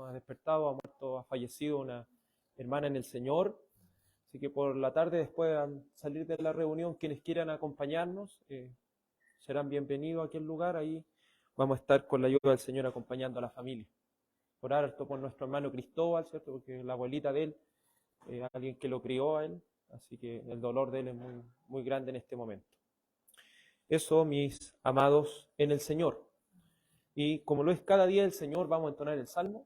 ha despertado, ha fallecido una hermana en el Señor. Así que por la tarde, después de salir de la reunión, quienes quieran acompañarnos, serán bienvenidos a aquel lugar. Ahí vamos a estar con la ayuda del Señor acompañando a la familia. Orar harto por nuestro hermano Cristóbal, ¿cierto? Porque la abuelita de él, alguien que lo crió a él, así que el dolor de él es muy, muy grande en este momento. Eso, mis amados en el Señor. Y como lo es cada día el Señor, vamos a entonar el Salmo.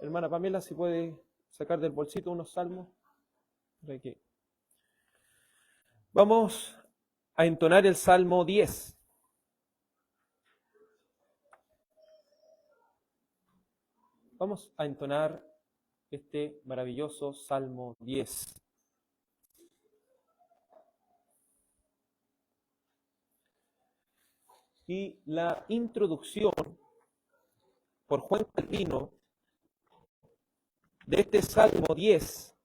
Hermana Pamela, si puede sacar del bolsito unos salmos. Aquí. Vamos a entonar el Salmo 10. Vamos a entonar este maravilloso Salmo 10. Y la introducción por Juan Calvino de este Salmo 10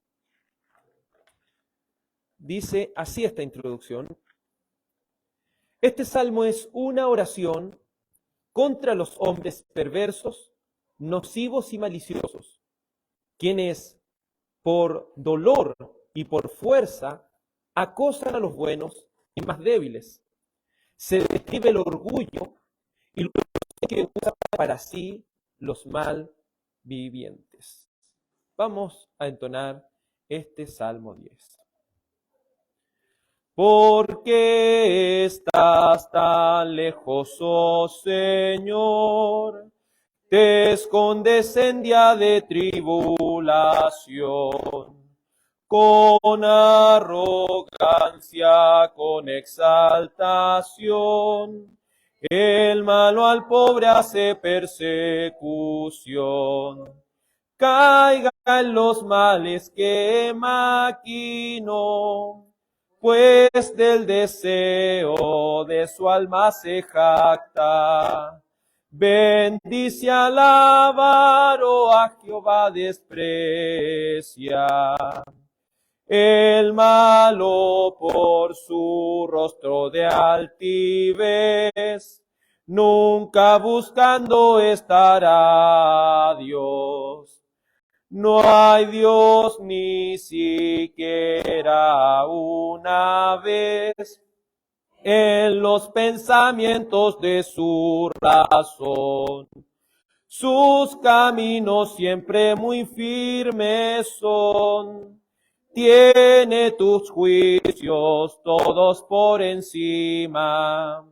dice así esta introducción: este salmo es una oración contra los hombres perversos, nocivos y maliciosos, quienes por dolor y por fuerza acosan a los buenos y más débiles. Se describe el orgullo y lo que usa para sí los malvivientes. Vamos a entonar este Salmo 10. ¿Por qué estás tan lejos, oh Señor? Te escondes en día de tribulación. Con arrogancia, con exaltación, el malo al pobre hace persecución. Caiga en los males que maquinó, pues del deseo de su alma se jacta. Bendice al avaro, a Jehová desprecia. El malo por su rostro de altivez, nunca buscando estará a Dios. No hay Dios ni siquiera una vez en los pensamientos de su razón. Sus caminos siempre muy firmes son. Tiene tus juicios todos por encima.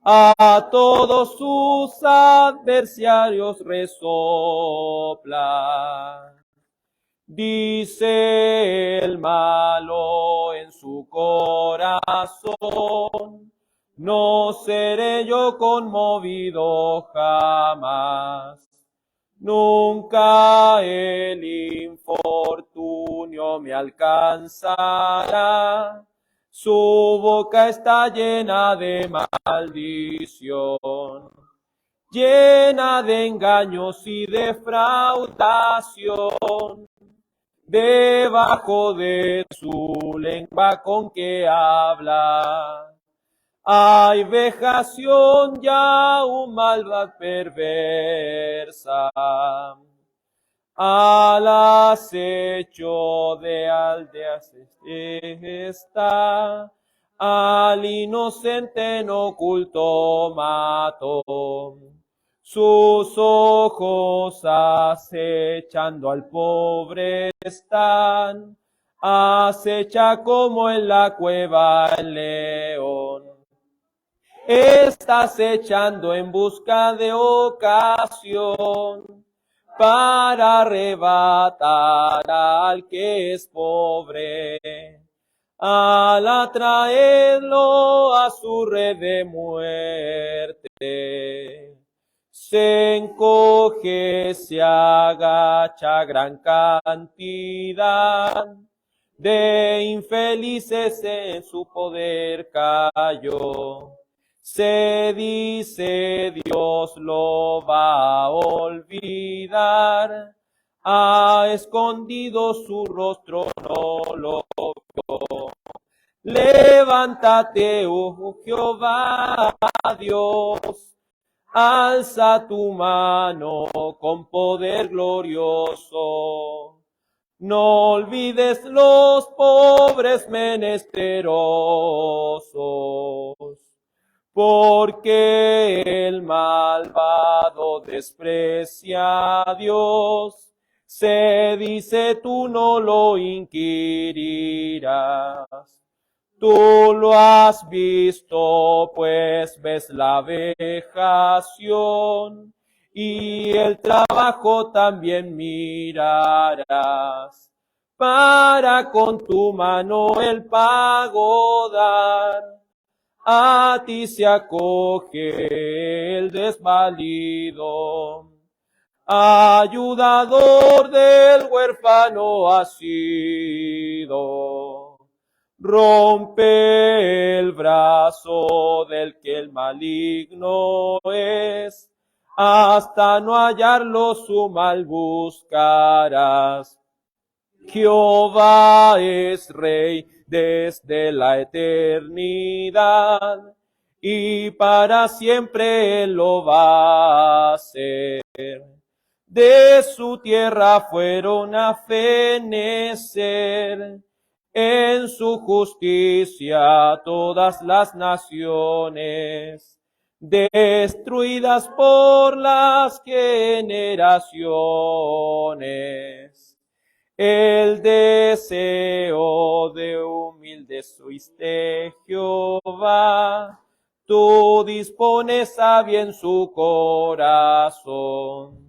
A todos sus adversarios resopla. Dice el malo en su corazón: no seré yo conmovido jamás. Nunca el infortunio me alcanzará. Su boca está llena de maldición, llena de engaños y defraudación. Debajo de su lengua con que habla hay vejación y aún maldad perversa. Al acecho de aldeas está, al inocente en oculto mató. Sus ojos acechando al pobre están, acecha como en la cueva el león. Está acechando en busca de ocasión para arrebatar al que es pobre, al atraerlo a su red de muerte. Se encoge, se agacha gran cantidad de infelices, en su poder cayó. Se dice Dios lo va a olvidar, ha escondido su rostro, no lo vio. Levántate, oh Jehová, Dios, alza tu mano con poder glorioso. No olvides los pobres menesterosos, porque el malvado desprecia a Dios. Se dice tú no lo inquirirás. Tú lo has visto, pues ves la vejación, y el trabajo también mirarás, para con tu mano el pago dar. A ti se acoge el desvalido, ayudador del huérfano has sido. Rompe el brazo del que el maligno es, hasta no hallarlo su mal buscarás. Jehová es Rey desde la eternidad, y para siempre Él lo va a hacer. De su tierra fueron a fenecer, en su justicia todas las naciones, destruidas por las generaciones. El deseo de humildes oíste, Jehová, tú dispones a bien su corazón.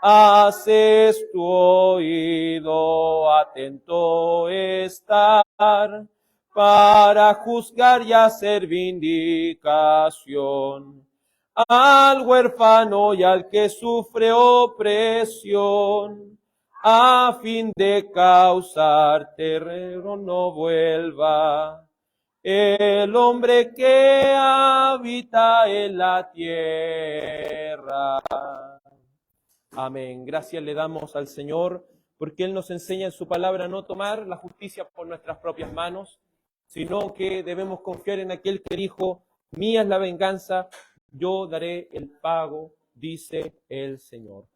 Haces tu oído atento estar, para juzgar y hacer vindicación al huérfano y al que sufre opresión, a fin de causar terror no vuelva el hombre que habita en la tierra. Amén. Gracias le damos al Señor, porque Él nos enseña en su palabra a no tomar la justicia por nuestras propias manos, sino que debemos confiar en aquel que dijo, mía es la venganza, yo daré el pago, dice el Señor.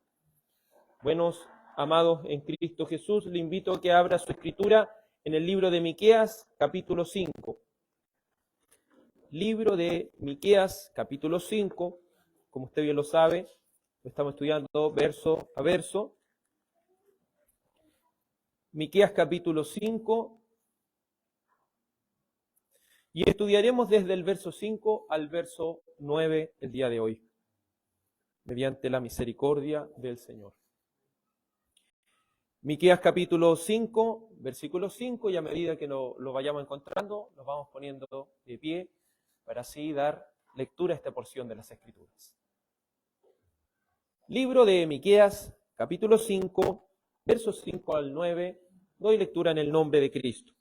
Buenos amados en Cristo Jesús, le invito a que abra su escritura en el libro de Miqueas, capítulo 5. Libro de Miqueas, capítulo 5, como usted bien lo sabe, lo estamos estudiando verso a verso. Miqueas, capítulo 5, y estudiaremos desde el verso 5 al verso 9 el día de hoy, mediante la misericordia del Señor. Miqueas capítulo 5, versículo 5, y a medida que lo vayamos encontrando, nos vamos poniendo de pie para así dar lectura a esta porción de las Escrituras. Libro de Miqueas, capítulo 5, versos 5 al 9, doy lectura en el nombre de Cristo.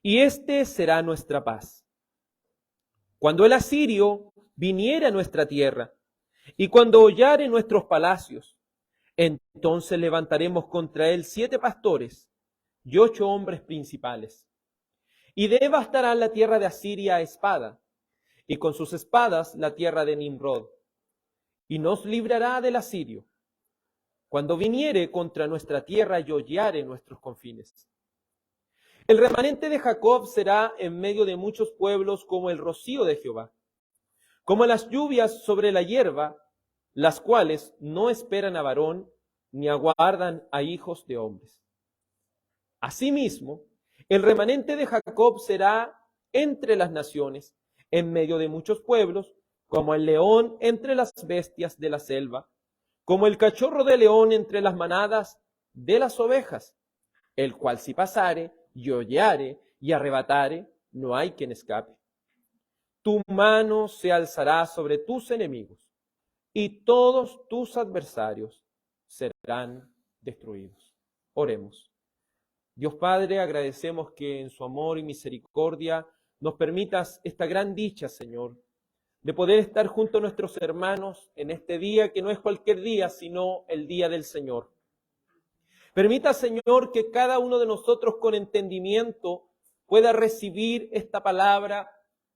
Y este será nuestra paz. Cuando el asirio viniere a nuestra tierra, y cuando hollare nuestros palacios, entonces levantaremos contra él 7 pastores y 8 hombres principales. Y devastarán la tierra de Asiria a espada, y con sus espadas la tierra de Nimrod. Y nos librará del asirio, cuando viniere contra nuestra tierra y hollare nuestros confines. El remanente de Jacob será en medio de muchos pueblos como el rocío de Jehová, como las lluvias sobre la hierba, las cuales no esperan a varón, ni aguardan a hijos de hombres. Asimismo, el remanente de Jacob será entre las naciones, en medio de muchos pueblos, como el león entre las bestias de la selva, como el cachorro de león entre las manadas de las ovejas, el cual si pasare, y hollare, y arrebatare, no hay quien escape. Tu mano se alzará sobre tus enemigos, y todos tus adversarios serán destruidos. Oremos. Dios Padre, agradecemos que en su amor y misericordia nos permitas esta gran dicha, Señor, de poder estar junto a nuestros hermanos en este día que no es cualquier día, sino el día del Señor. Permita, Señor, que cada uno de nosotros con entendimiento pueda recibir esta palabra,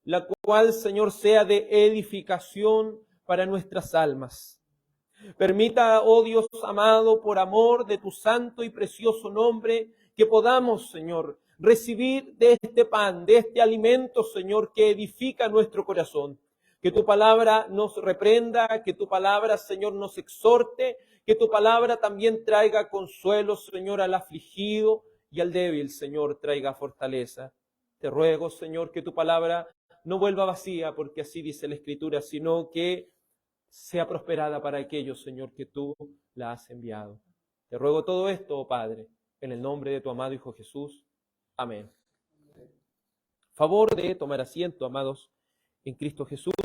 la cual, Señor, sea de edificación para nuestras almas. Permita, oh Dios amado, por amor de tu santo y precioso nombre, que podamos, Señor, recibir de este pan, de este alimento, Señor, que edifica nuestro corazón. Que tu palabra nos reprenda, que tu palabra, Señor, nos exhorte, que tu palabra también traiga consuelo, Señor, al afligido y al débil, Señor, traiga fortaleza. Te ruego, Señor, que tu palabra no vuelva vacía, porque así dice la Escritura, sino que sea prosperada para aquellos, Señor, que tú la has enviado. Te ruego todo esto, oh Padre, en el nombre de tu amado Hijo Jesús. Amén. Favor de tomar asiento, amados, en Cristo Jesús.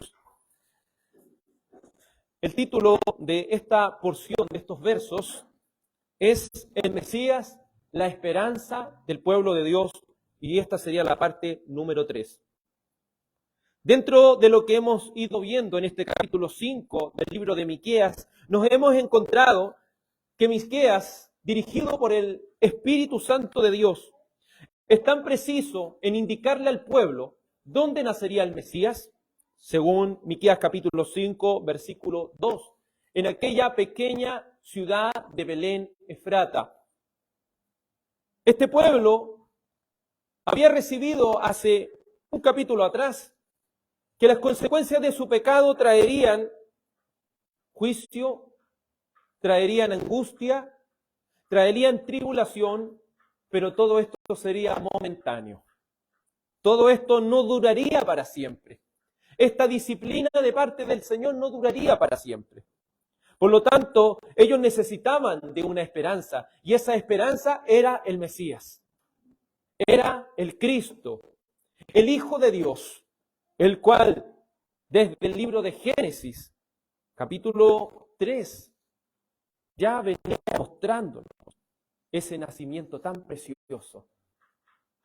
El título de esta porción, de estos versos, es El Mesías, la esperanza del pueblo de Dios, y esta sería la parte número 3. Dentro de lo que hemos ido viendo en este capítulo 5 del libro de Miqueas, nos hemos encontrado que Miqueas, dirigido por el Espíritu Santo de Dios, es tan preciso en indicarle al pueblo dónde nacería el Mesías, según Miqueas capítulo 5, versículo 2, en aquella pequeña ciudad de Belén, Efrata. Este pueblo había recibido hace un capítulo atrás que las consecuencias de su pecado traerían juicio, traerían angustia, traerían tribulación, pero todo esto sería momentáneo. Todo esto no duraría para siempre. Esta disciplina de parte del Señor no duraría para siempre. Por lo tanto, ellos necesitaban de una esperanza, y esa esperanza era el Mesías. Era el Cristo, el Hijo de Dios, el cual, desde el libro de Génesis, capítulo 3, ya venía mostrándonos ese nacimiento tan precioso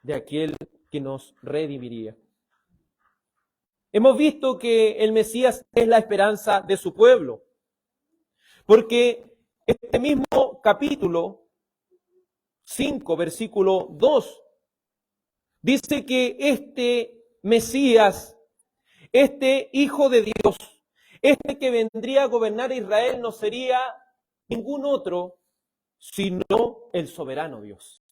de aquel que nos redimiría. Hemos visto que el Mesías es la esperanza de su pueblo, porque este mismo capítulo 5, versículo 2, dice que este Mesías, este Hijo de Dios, este que vendría a gobernar a Israel, no sería ningún otro sino el soberano Dios.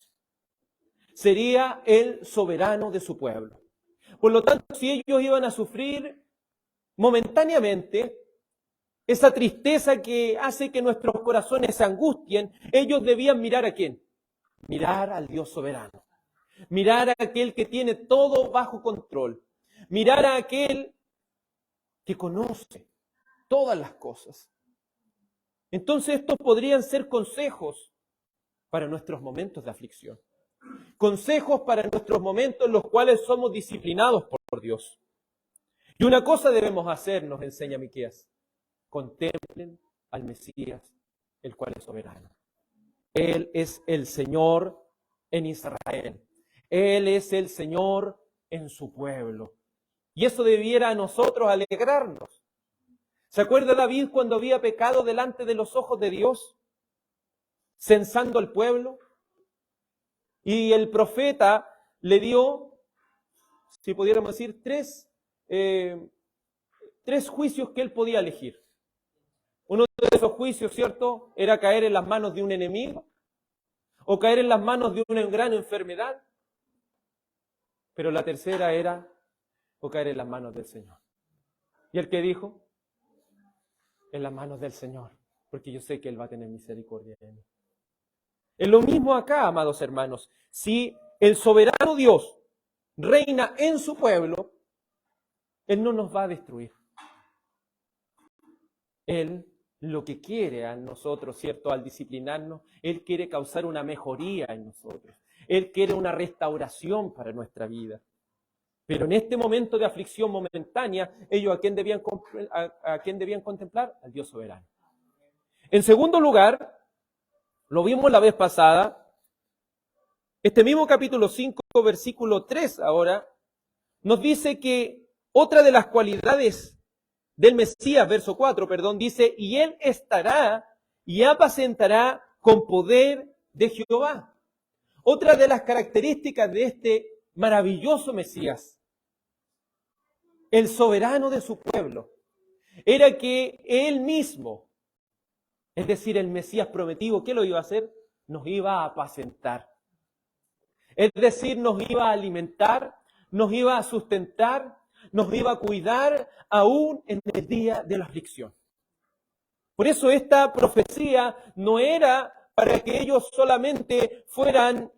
Sería el soberano de su pueblo. Por lo tanto, si ellos iban a sufrir momentáneamente esa tristeza que hace que nuestros corazones se angustien, ellos debían mirar ¿a quién? Mirar al Dios soberano. Mirar a aquel que tiene todo bajo control. Mirar a aquel que conoce todas las cosas. Entonces estos podrían ser consejos para nuestros momentos de aflicción. Consejos para nuestros momentos en los cuales somos disciplinados por Dios. Y una cosa debemos hacer, nos enseña Miqueas: contemplen al Mesías, el cual es soberano. Él es el Señor en Israel. Él es el Señor en su pueblo. Y eso debiera a nosotros alegrarnos. ¿Se acuerda David cuando había pecado delante de los ojos de Dios, censando al pueblo? Y el profeta le dio, si pudiéramos decir, tres juicios que él podía elegir. Uno de esos juicios, ¿cierto?, era caer en las manos de un enemigo o caer en las manos de una gran enfermedad. Pero la tercera era o caer en las manos del Señor. ¿Y el que dijo? En las manos del Señor, porque yo sé que Él va a tener misericordia de mí. Es lo mismo acá, amados hermanos. Si el soberano Dios reina en su pueblo, Él no nos va a destruir. Él lo que quiere a nosotros, ¿cierto?, al disciplinarnos, Él quiere causar una mejoría en nosotros. Él quiere una restauración para nuestra vida. Pero en este momento de aflicción momentánea, ellos ¿a quién debían contemplar? Al Dios soberano. En segundo lugar, lo vimos la vez pasada, este mismo capítulo 5, versículo 3 ahora, nos dice que otra de las cualidades del Mesías, verso 4, dice: y Él estará y apacentará con poder de Jehová. Otra de las características de este maravilloso Mesías, el soberano de su pueblo, era que Él mismo, es decir, el Mesías prometido, ¿qué lo iba a hacer? Nos iba a apacentar. Es decir, nos iba a alimentar, nos iba a sustentar, nos iba a cuidar aún en el día de la aflicción. Por eso esta profecía no era para que ellos solamente fueran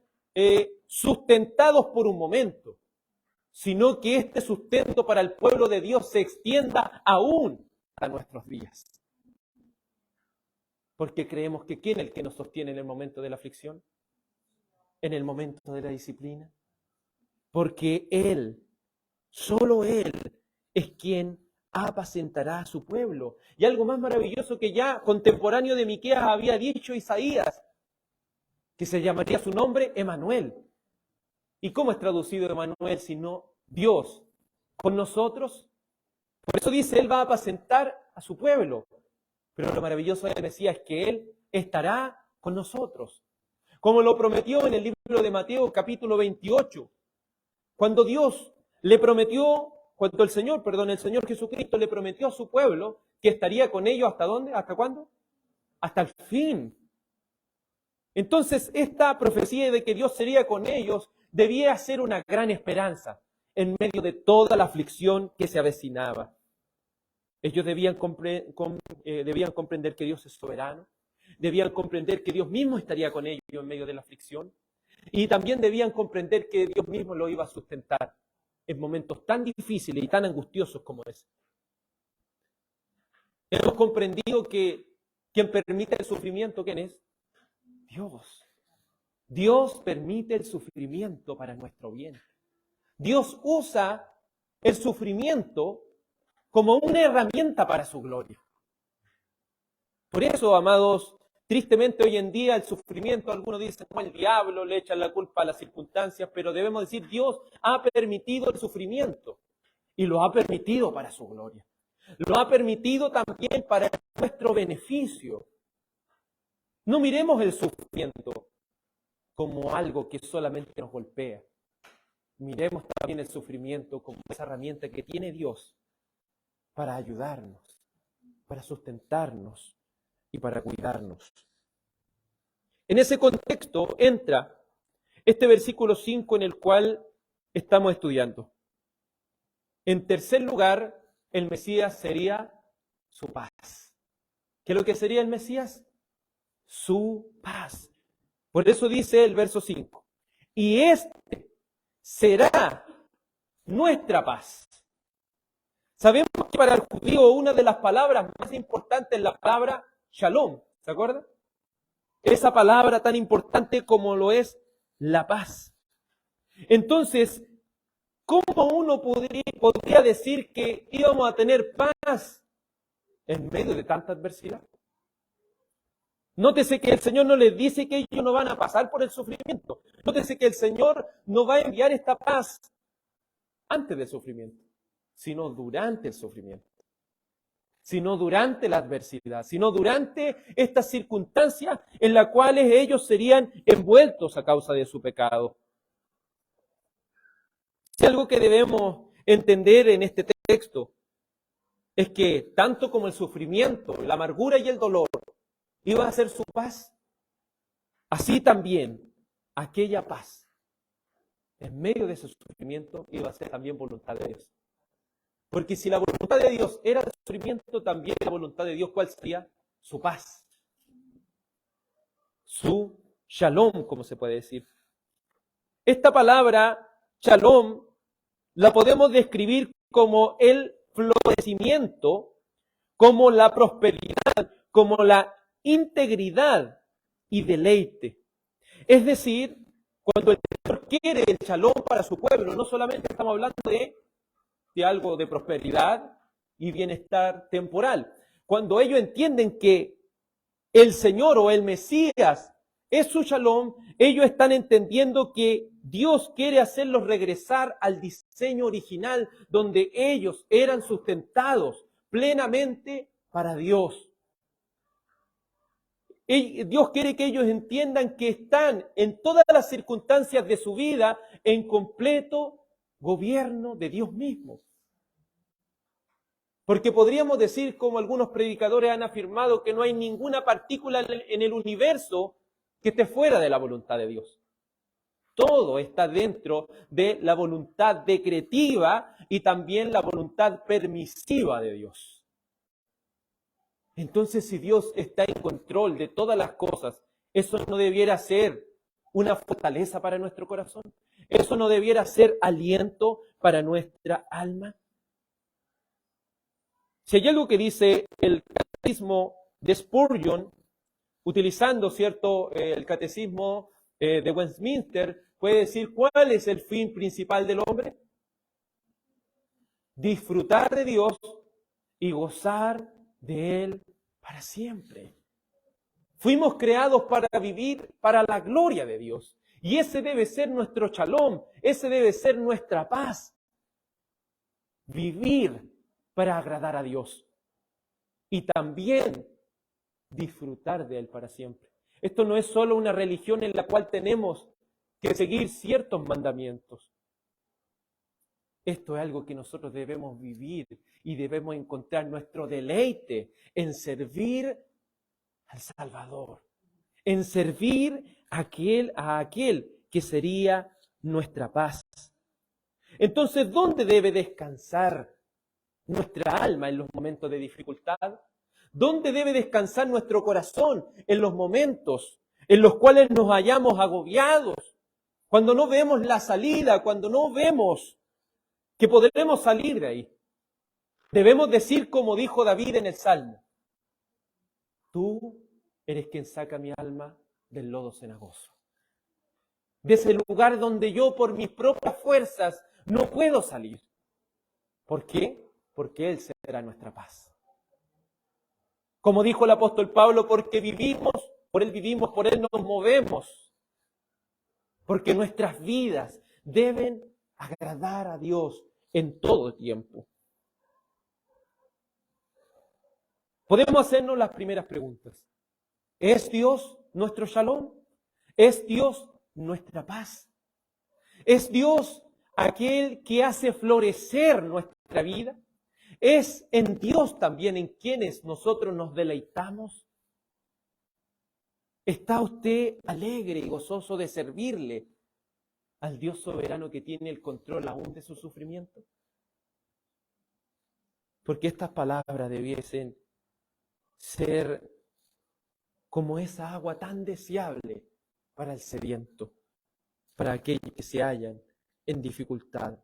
sustentados por un momento, sino que este sustento para el pueblo de Dios se extienda aún a nuestros días. Porque creemos que ¿quién es el que nos sostiene en el momento de la aflicción? En el momento de la disciplina. Porque Él, solo Él, es quien apacentará a su pueblo. Y algo más maravilloso que ya contemporáneo de Miqueas había dicho Isaías, que se llamaría su nombre Emanuel. ¿Y cómo es traducido Emanuel sino Dios con nosotros? Por eso dice, Él va a apacentar a su pueblo. Pero lo maravilloso del Mesías es que Él estará con nosotros. Como lo prometió en el libro de Mateo capítulo 28. Cuando el Señor Jesucristo le prometió a su pueblo que estaría con ellos ¿hasta dónde? ¿Hasta cuándo? Hasta el fin. Entonces, esta profecía de que Dios sería con ellos debía ser una gran esperanza en medio de toda la aflicción que se avecinaba. Ellos debían comprender que Dios es soberano, debían comprender que Dios mismo estaría con ellos en medio de la aflicción, y también debían comprender que Dios mismo lo iba a sustentar en momentos tan difíciles y tan angustiosos como ese. Hemos comprendido que quien permite el sufrimiento, ¿quién es? Dios. Dios permite el sufrimiento para nuestro bien. Dios usa el sufrimiento como una herramienta para su gloria. Por eso, amados, tristemente hoy en día el sufrimiento, algunos dicen, como el diablo, le echan la culpa a las circunstancias, pero debemos decir, Dios ha permitido el sufrimiento y lo ha permitido para su gloria. Lo ha permitido también para nuestro beneficio. No miremos el sufrimiento como algo que solamente nos golpea. Miremos también el sufrimiento como esa herramienta que tiene Dios para ayudarnos, para sustentarnos y para cuidarnos. En ese contexto entra este versículo 5 en el cual estamos estudiando. En tercer lugar, el Mesías sería su paz. ¿Qué es lo que sería el Mesías? Su paz. Por eso dice el verso 5, y este será nuestra paz. Sabemos que para el judío una de las palabras más importantes es la palabra shalom, ¿se acuerdan? Esa palabra tan importante como lo es la paz. Entonces, ¿cómo uno podría decir que íbamos a tener paz en medio de tanta adversidad? Nótese que el Señor no les dice que ellos no van a pasar por el sufrimiento. Nótese que el Señor no va a enviar esta paz antes del sufrimiento, sino durante el sufrimiento, sino durante la adversidad, sino durante estas circunstancias en las cuales ellos serían envueltos a causa de su pecado. Si algo que debemos entender en este texto es que tanto como el sufrimiento, la amargura y el dolor iba a ser su paz, así también aquella paz en medio de ese sufrimiento iba a ser también voluntad de Dios. Porque si la voluntad de Dios era el sufrimiento, también la voluntad de Dios, ¿cuál sería? Su paz. Su shalom, como se puede decir. Esta palabra, shalom, la podemos describir como el florecimiento, como la prosperidad, como la integridad y deleite. Es decir, cuando el Señor quiere el shalom para su pueblo, no solamente estamos hablando de algo de prosperidad y bienestar temporal. Cuando ellos entienden que el Señor o el Mesías es su shalom, ellos están entendiendo que Dios quiere hacerlos regresar al diseño original donde ellos eran sustentados plenamente para Dios. Dios quiere que ellos entiendan que están en todas las circunstancias de su vida en completo gobierno de Dios mismo. Porque podríamos decir, como algunos predicadores han afirmado, que no hay ninguna partícula en el universo que esté fuera de la voluntad de Dios. Todo está dentro de la voluntad decretiva y también la voluntad permisiva de Dios. Entonces, si Dios está en control de todas las cosas, eso no debiera ser una fortaleza para nuestro corazón. Eso no debiera ser aliento para nuestra alma. Si hay algo que dice el catecismo de Spurgeon, utilizando, ¿cierto?, el catecismo de Westminster, puede decir, ¿cuál es el fin principal del hombre? Disfrutar de Dios y gozar de Él para siempre. Fuimos creados para vivir para la gloria de Dios. Y ese debe ser nuestro shalom, ese debe ser nuestra paz. Vivir para agradar a Dios. Y también disfrutar de Él para siempre. Esto no es solo una religión en la cual tenemos que seguir ciertos mandamientos. Esto es algo que nosotros debemos vivir y debemos encontrar nuestro deleite en servir al Salvador, en servir a aquel que sería nuestra paz. Entonces, ¿dónde debe descansar nuestra alma en los momentos de dificultad? ¿Dónde debe descansar nuestro corazón en los momentos en los cuales nos hallamos agobiados? Cuando no vemos la salida, cuando no vemos que podremos salir de ahí. Debemos decir como dijo David en el Salmo: tú eres quien saca mi alma del lodo cenagoso. De ese lugar donde yo por mis propias fuerzas no puedo salir. ¿Por qué? Porque Él será nuestra paz. Como dijo el apóstol Pablo, porque vivimos, por Él nos movemos. Porque nuestras vidas deben agradar a Dios en todo tiempo. Podemos hacernos las primeras preguntas. ¿Es Dios nuestro shalom? ¿Es Dios nuestra paz? ¿Es Dios aquel que hace florecer nuestra vida? ¿Es en Dios también en quienes nosotros nos deleitamos? ¿Está usted alegre y gozoso de servirle al Dios soberano que tiene el control aún de su sufrimiento? Porque estas palabras debiesen ser como esa agua tan deseable para el sediento, para aquellos que se hallan en dificultad.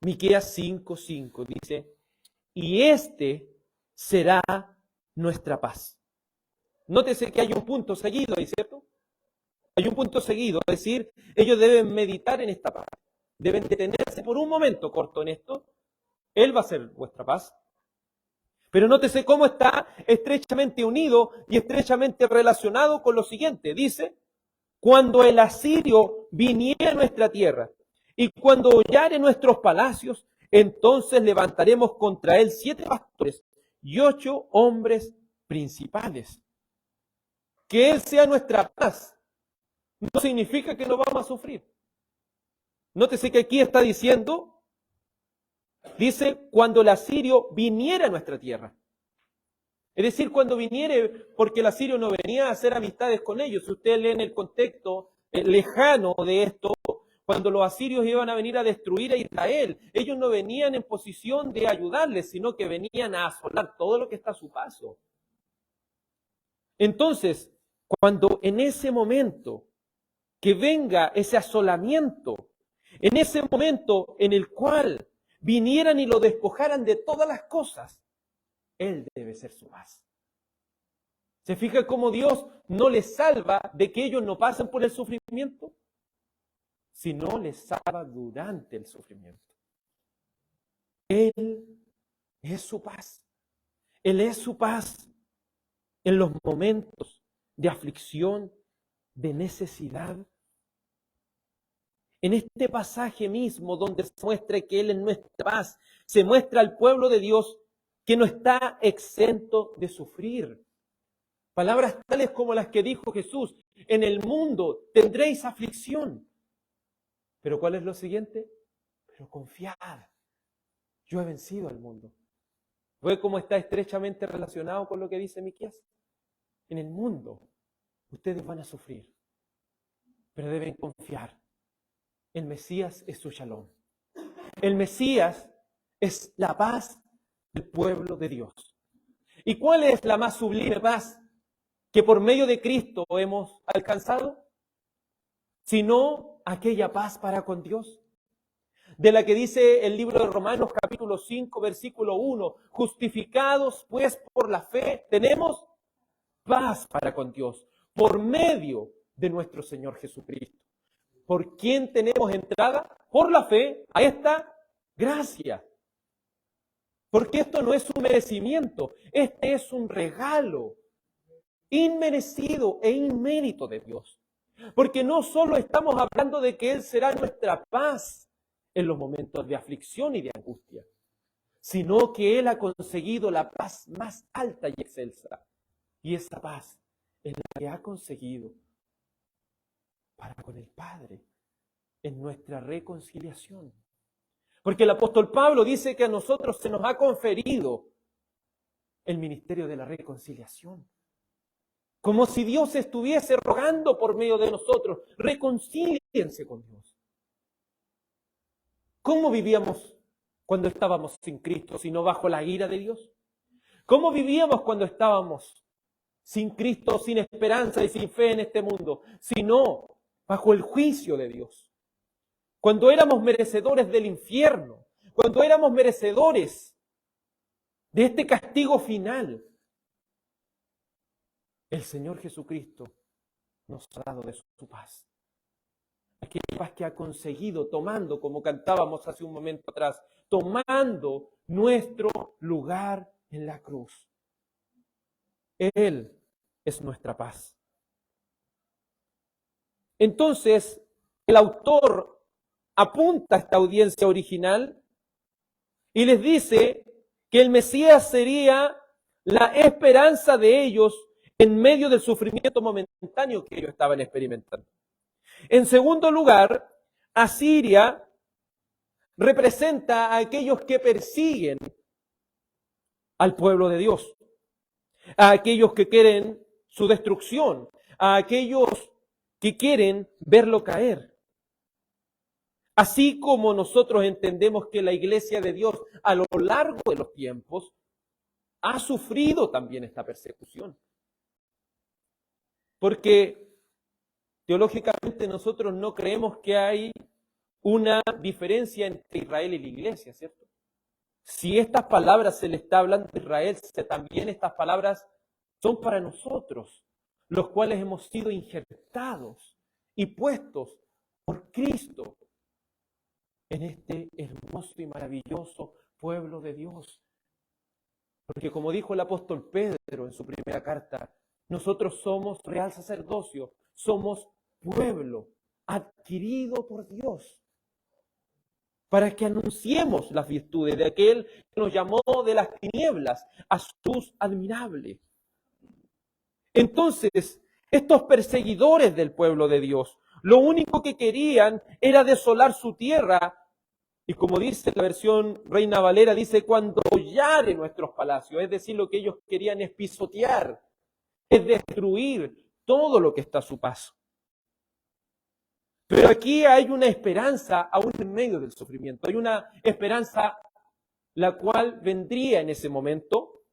Miqueas 5:5 dice, y este será nuestra paz. Nótese que hay un punto seguido ahí, ¿cierto? Hay un punto seguido, es decir, ellos deben meditar en esta paz. Deben detenerse por un momento corto en esto. Él va a ser vuestra paz. Pero nótese cómo está estrechamente unido y estrechamente relacionado con lo siguiente. Dice, cuando el asirio viniera a nuestra tierra y cuando hollare nuestros palacios, entonces levantaremos contra él 7 pastores y 8 hombres principales. Que él sea nuestra paz no significa que no vamos a sufrir. Nótese que aquí está diciendo, dice, cuando el asirio viniera a nuestra tierra. Es decir, cuando viniere, porque el asirio no venía a hacer amistades con ellos. Si usted lee en el contexto lejano de esto, cuando los asirios iban a venir a destruir a Israel, ellos no venían en posición de ayudarles, sino que venían a asolar todo lo que está a su paso. Entonces, cuando en ese momento que venga ese asolamiento, en ese momento en el cual vinieran y lo despojaran de todas las cosas, Él debe ser su paz. ¿Se fija cómo Dios no les salva de que ellos no pasen por el sufrimiento? Sino les salva durante el sufrimiento. Él es su paz. Él es su paz en los momentos de aflicción, de necesidad. En este pasaje mismo donde se muestra que Él es nuestra paz, se muestra al pueblo de Dios que no está exento de sufrir. Palabras tales como las que dijo Jesús, en el mundo tendréis aflicción. Pero ¿cuál es lo siguiente? Pero confiad, yo he vencido al mundo. ¿Ve cómo está estrechamente relacionado con lo que dice Miqueas? En el mundo ustedes van a sufrir, pero deben confiar. El Mesías es su shalom. El Mesías es la paz del pueblo de Dios. ¿Y cuál es la más sublime paz que por medio de Cristo hemos alcanzado? Sino aquella paz para con Dios, de la que dice el libro de Romanos capítulo 5, versículo 1, justificados pues por la fe, tenemos paz para con Dios, por medio de nuestro Señor Jesucristo. ¿Por quién tenemos entrada? Por la fe a esta gracia. Porque esto no es un merecimiento, este es un regalo inmerecido e inmérito de Dios. Porque no solo estamos hablando de que Él será nuestra paz en los momentos de aflicción y de angustia, sino que Él ha conseguido la paz más alta y excelsa. Y esa paz es la que ha conseguido para con el Padre en nuestra reconciliación. Porque el apóstol Pablo dice que a nosotros se nos ha conferido el ministerio de la reconciliación. Como si Dios estuviese rogando por medio de nosotros, reconcíliense con Dios. ¿Cómo vivíamos cuando estábamos sin Cristo, sino bajo la ira de Dios? ¿Cómo vivíamos cuando estábamos sin Cristo, sin esperanza y sin fe en este mundo, sino bajo el juicio de Dios? Cuando éramos merecedores del infierno, cuando éramos merecedores de este castigo final, el Señor Jesucristo nos ha dado de su paz. Aquella paz que ha conseguido tomando, como cantábamos hace un momento atrás, tomando nuestro lugar en la cruz. Él es nuestra paz. Entonces, el autor apunta a esta audiencia original y les dice que el Mesías sería la esperanza de ellos en medio del sufrimiento momentáneo que ellos estaban experimentando. En segundo lugar, Asiria representa a aquellos que persiguen al pueblo de Dios, a aquellos que quieren su destrucción, a aquellos que quieren verlo caer. Así como nosotros entendemos que la iglesia de Dios a lo largo de los tiempos ha sufrido también esta persecución. Porque teológicamente nosotros no creemos que hay una diferencia entre Israel y la iglesia, ¿cierto? Si estas palabras se le está hablando a Israel, también estas palabras son para nosotros, los cuales hemos sido injertados y puestos por Cristo en este hermoso y maravilloso pueblo de Dios. Porque como dijo el apóstol Pedro en su primera carta, nosotros somos real sacerdocio, somos pueblo adquirido por Dios, para que anunciemos las virtudes de aquel que nos llamó de las tinieblas a su luz admirable. Entonces, estos perseguidores del pueblo de Dios, lo único que querían era desolar su tierra. Y como dice la versión Reina Valera, dice cuando hollare nuestros palacios. Es decir, lo que ellos querían es pisotear, es destruir todo lo que está a su paso. Pero aquí hay una esperanza aún en medio del sufrimiento. Hay una esperanza la cual vendría en ese momento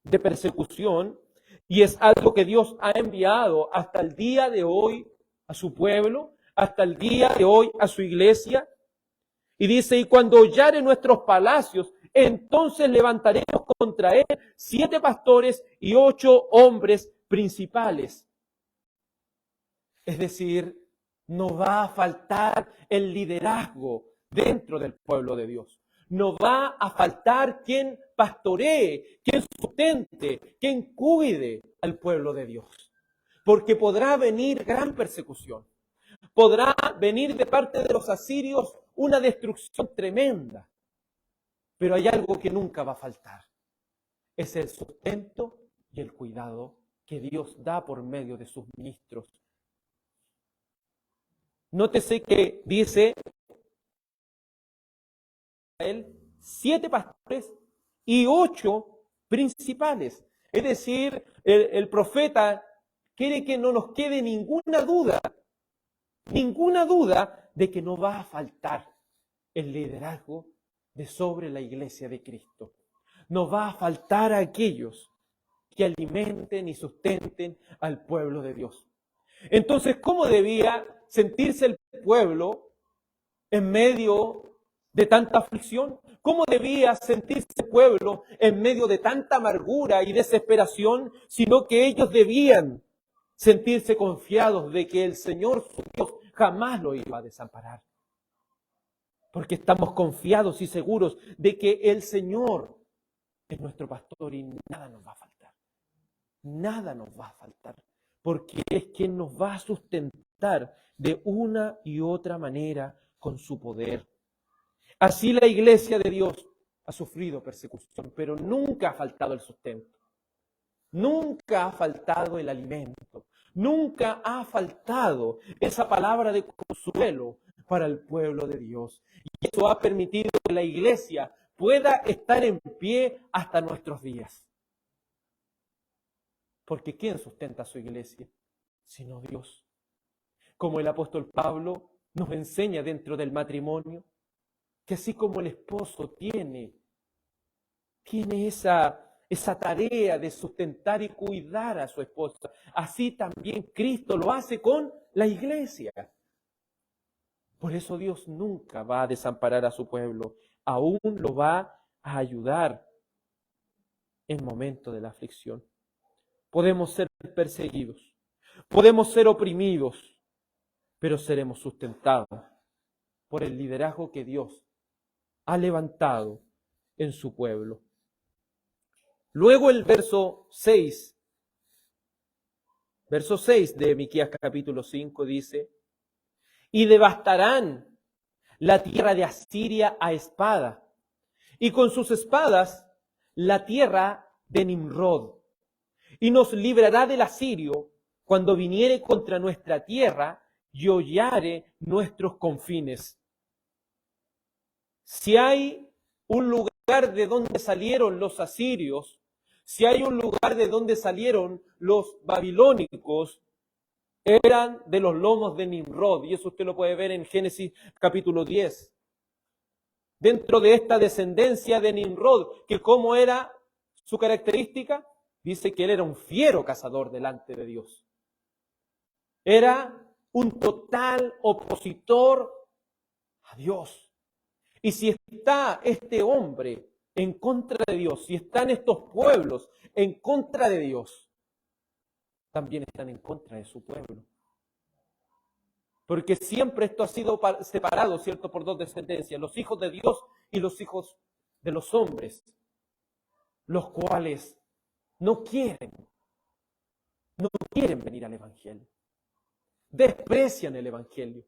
de persecución. Y es algo que Dios ha enviado hasta el día de hoy a su pueblo, hasta el día de hoy a su iglesia. Y dice, y cuando hollare nuestros palacios, entonces levantaremos contra él 7 pastores y 8 hombres principales. Es decir, no va a faltar el liderazgo dentro del pueblo de Dios. No va a faltar quien pastoree, quien sustente, quien cuide al pueblo de Dios. Porque podrá venir gran persecución. Podrá venir de parte de los asirios una destrucción tremenda. Pero hay algo que nunca va a faltar. Es el sustento y el cuidado que Dios da por medio de sus ministros. Nótese que dice él 7 pastores y 8 principales. Es decir, el profeta quiere que no nos quede ninguna duda de que no va a faltar el liderazgo de sobre la iglesia de Cristo. No va a faltar a aquellos que alimenten y sustenten al pueblo de Dios. Entonces, ¿cómo debía sentirse el pueblo en medio de tanta aflicción? ¿Cómo debía sentirse el pueblo en medio de tanta amargura y desesperación? Sino que ellos debían sentirse confiados de que el Señor, su Dios, jamás lo iba a desamparar. Porque estamos confiados y seguros de que el Señor es nuestro pastor y nada nos va a faltar. Nada nos va a faltar. Porque es quien nos va a sustentar de una y otra manera con su poder. Así la iglesia de Dios ha sufrido persecución, pero nunca ha faltado el sustento. Nunca ha faltado el alimento. Nunca ha faltado esa palabra de consuelo para el pueblo de Dios. Y eso ha permitido que la iglesia pueda estar en pie hasta nuestros días. Porque ¿quién sustenta a su iglesia? Sino Dios. Como el apóstol Pablo nos enseña dentro del matrimonio, que así como el esposo tiene esa tarea de sustentar y cuidar a su esposa, así también Cristo lo hace con la iglesia. Por eso Dios nunca va a desamparar a su pueblo, aún lo va a ayudar en momentos de la aflicción. Podemos ser perseguidos, podemos ser oprimidos, pero seremos sustentados por el liderazgo que Dios ha levantado en su pueblo. Luego el verso 6 de Miqueas capítulo 5 dice: y devastarán la tierra de Asiria a espada, y con sus espadas la tierra de Nimrod, y nos librará del asirio cuando viniere contra nuestra tierra y hollare nuestros confines. Si hay un lugar de donde salieron los asirios, si hay un lugar de donde salieron los babilónicos, eran de los lomos de Nimrod, y eso usted lo puede ver en Génesis capítulo 10. Dentro de esta descendencia de Nimrod, que ¿cómo era su característica? Dice que él era un fiero cazador delante de Dios. Era un total opositor a Dios. Y si está este hombre en contra de Dios, si están estos pueblos en contra de Dios, también están en contra de su pueblo. Porque siempre esto ha sido separado, ¿cierto?, por dos descendencias, los hijos de Dios y los hijos de los hombres, los cuales no quieren venir al Evangelio. Desprecian el Evangelio.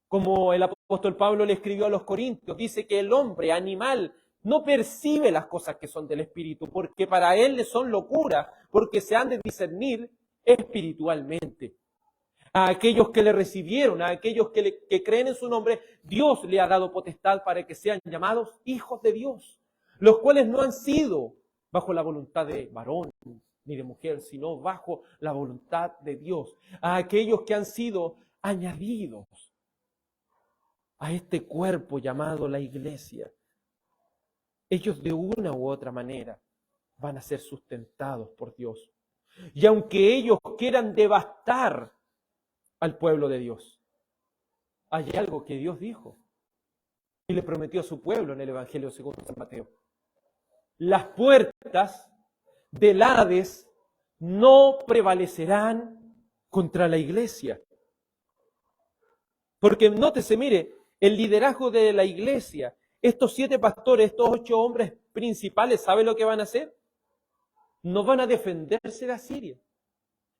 Como el apóstol Pablo le escribió a los Corintios, dice que el hombre animal no percibe las cosas que son del Espíritu, porque para él le son locura, porque se han de discernir espiritualmente. A aquellos que le recibieron, a aquellos que creen en su nombre, Dios le ha dado potestad para que sean llamados hijos de Dios, los cuales no han sido bajo la voluntad de varón ni de mujer, sino bajo la voluntad de Dios. A aquellos que han sido añadidos a este cuerpo llamado la iglesia. Ellos de una u otra manera van a ser sustentados por Dios. Y aunque ellos quieran devastar al pueblo de Dios, hay algo que Dios dijo y le prometió a su pueblo en el Evangelio según San Mateo. Las puertas del Hades no prevalecerán contra la iglesia. Porque nótese, mire, el liderazgo de la iglesia, estos 7 pastores, estos 8 hombres principales, ¿sabe lo que van a hacer? No van a defenderse de Asiria.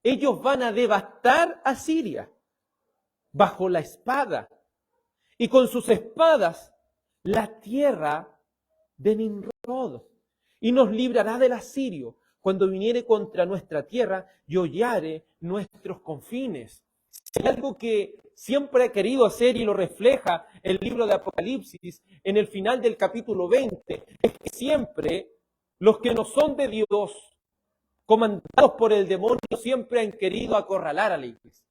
Ellos van a devastar a Siria bajo la espada. Y con sus espadas, la tierra de Nimrod. Y nos librará del asirio cuando viniere contra nuestra tierra y hollare nuestros confines. Si hay algo que siempre ha querido hacer y lo refleja el libro de Apocalipsis en el final del capítulo 20, es que siempre Los que no son de Dios, comandados por el demonio, siempre han querido acorralar a la iglesia.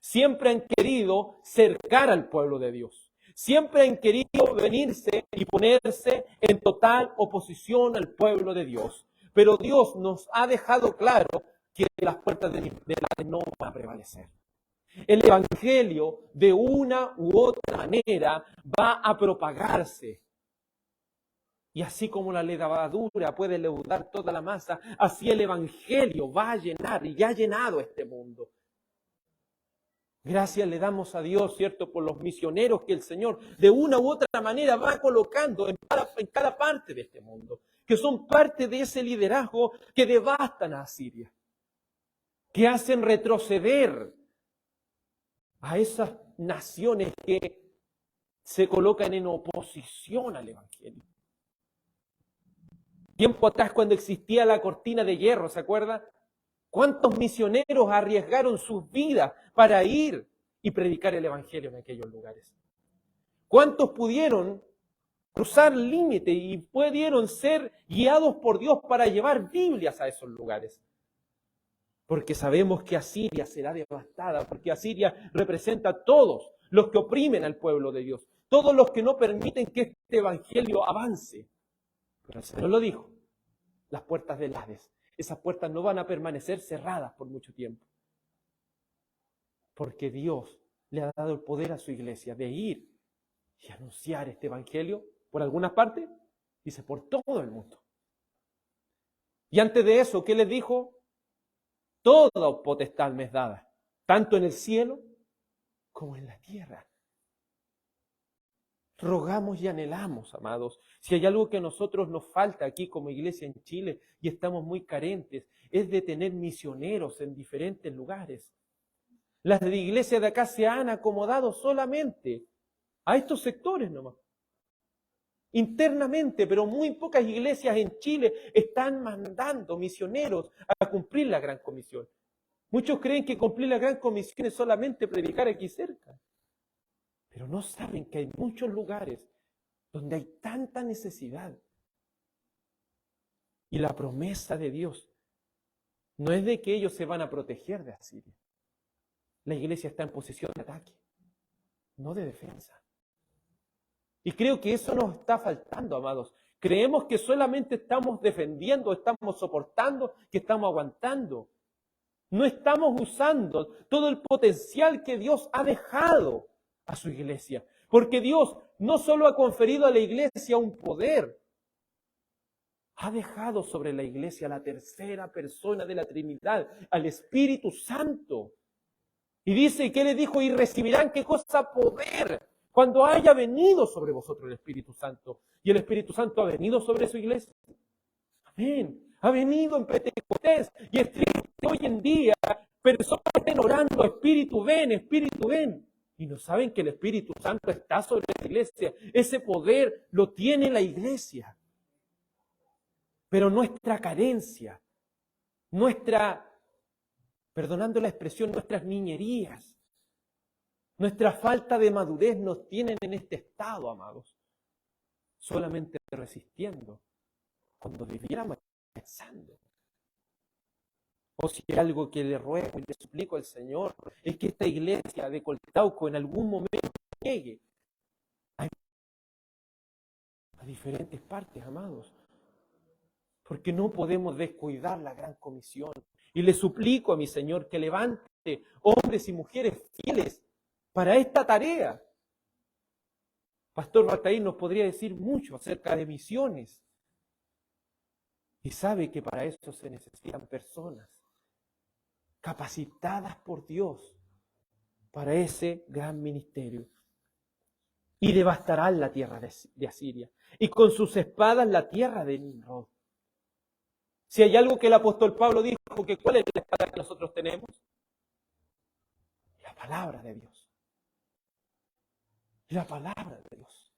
Siempre han querido cercar al pueblo de Dios. Siempre han querido venirse y ponerse en total oposición al pueblo de Dios. Pero Dios nos ha dejado claro que las puertas del infierno no van a prevalecer. El evangelio, de una u otra manera, va a propagarse. Y así como la levadura puede leudar toda la masa, así el evangelio va a llenar y ya ha llenado este mundo. Gracias le damos a Dios, ¿cierto?, por los misioneros que el Señor de una u otra manera va colocando en cada parte de este mundo, que son parte de ese liderazgo que devastan a Asiria, que hacen retroceder a esas naciones que se colocan en oposición al evangelio. Tiempo atrás, cuando existía la cortina de hierro, ¿se acuerda? ¿Cuántos misioneros arriesgaron sus vidas para ir y predicar el evangelio en aquellos lugares? ¿Cuántos pudieron cruzar límite y pudieron ser guiados por Dios para llevar Biblias a esos lugares? Porque sabemos que Asiria será devastada, porque Asiria representa a todos los que oprimen al pueblo de Dios, todos los que no permiten que este evangelio avance. Pero el Señor lo dijo, las puertas del Hades, esas puertas no van a permanecer cerradas por mucho tiempo. Porque Dios le ha dado el poder a su iglesia de ir y anunciar este evangelio por algunas partes, dice, por todo el mundo. Y antes de eso, ¿qué les dijo? Toda potestad me es dada, tanto en el cielo como en la tierra. Rogamos y anhelamos, amados. Si hay algo que a nosotros nos falta aquí como iglesia en Chile y estamos muy carentes, es de tener misioneros en diferentes lugares. Las de iglesias de acá se han acomodado solamente a estos sectores nomás. Internamente, pero muy pocas iglesias en Chile están mandando misioneros a cumplir la gran comisión. Muchos creen que cumplir la gran comisión es solamente predicar aquí cerca. Pero no saben que hay muchos lugares donde hay tanta necesidad. Y la promesa de Dios no es de que ellos se van a proteger de Asiria. La iglesia está en posición de ataque, no de defensa. Y creo que eso nos está faltando, amados. Creemos que solamente estamos defendiendo, estamos soportando, que estamos aguantando. No estamos usando todo el potencial que Dios ha dejado a su iglesia. Porque Dios no solo ha conferido a la iglesia un poder, ha dejado sobre la iglesia la tercera persona de la Trinidad, al Espíritu Santo. Y dice, ¿qué le dijo? Y recibirán, ¿qué cosa? Poder, cuando haya venido sobre vosotros el Espíritu Santo. Y el Espíritu Santo ha venido sobre su iglesia. Amén. Ha venido en Pentecostés. Y es triste hoy en día, personas estén orando, Espíritu ven. Y no saben que el Espíritu Santo está sobre la iglesia. Ese poder lo tiene la iglesia. Pero nuestra carencia, perdonando la expresión, nuestras niñerías, nuestra falta de madurez nos tienen en este estado, amados. Solamente resistiendo cuando debiéramos pensando. O si hay algo que le ruego y le suplico al Señor, es que esta iglesia de Coltauco en algún momento llegue a diferentes partes, amados. Porque no podemos descuidar la gran comisión. Y le suplico a mi Señor que levante hombres y mujeres fieles para esta tarea. Pastor Baltair nos podría decir mucho acerca de misiones. Y sabe que para eso se necesitan personas capacitadas por Dios para ese gran ministerio. Y devastarán la tierra de Asiria. Y con sus espadas la tierra de Nimrod. Si hay algo que el apóstol Pablo dijo, que ¿cuál es la espada que nosotros tenemos? La palabra de Dios. La palabra de Dios.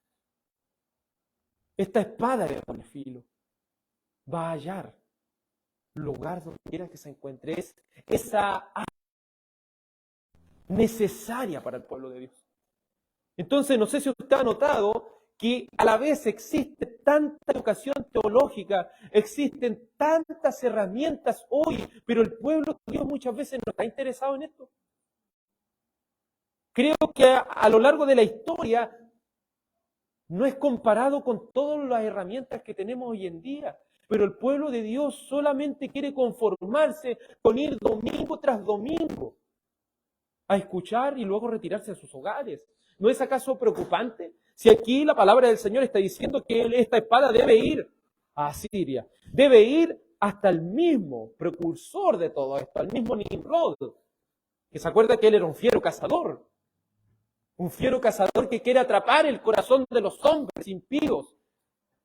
Esta espada de doble filo va a hallar lugar donde quiera que se encuentre. Es esa necesaria para el pueblo de Dios. Entonces, no sé si usted ha notado que a la vez existe tanta educación teológica, existen tantas herramientas hoy, pero el pueblo de Dios muchas veces no está interesado en esto. Creo que a lo largo de la historia no es comparado con todas las herramientas que tenemos hoy en día, pero el pueblo de Dios solamente quiere conformarse con ir domingo tras domingo a escuchar y luego retirarse a sus hogares. ¿No es acaso preocupante? Si aquí la palabra del Señor está diciendo que esta espada debe ir a Asiria, debe ir hasta el mismo precursor de todo esto, al mismo Nimrod, que se acuerda que él era un fiero cazador que quiere atrapar el corazón de los hombres impíos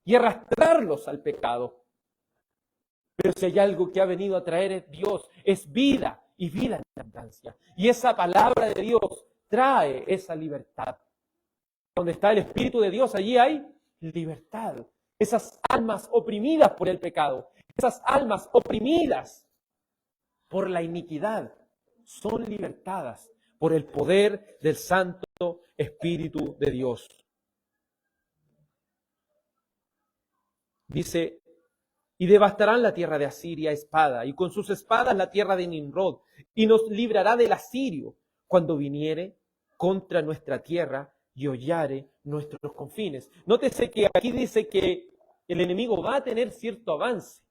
y arrastrarlos al pecado. Pero si hay algo que ha venido a traer es Dios, es vida y vida en abundancia. Y esa palabra de Dios trae esa libertad. Donde está el Espíritu de Dios, allí hay libertad. Esas almas oprimidas por el pecado, esas almas oprimidas por la iniquidad, son libertadas por el poder del Santo Espíritu de Dios. Dice, y devastarán la tierra de Asiria a espada, y con sus espadas la tierra de Nimrod, y nos librará del asirio cuando viniere contra nuestra tierra y hollare nuestros confines. Nótese que aquí dice que el enemigo va a tener cierto avance,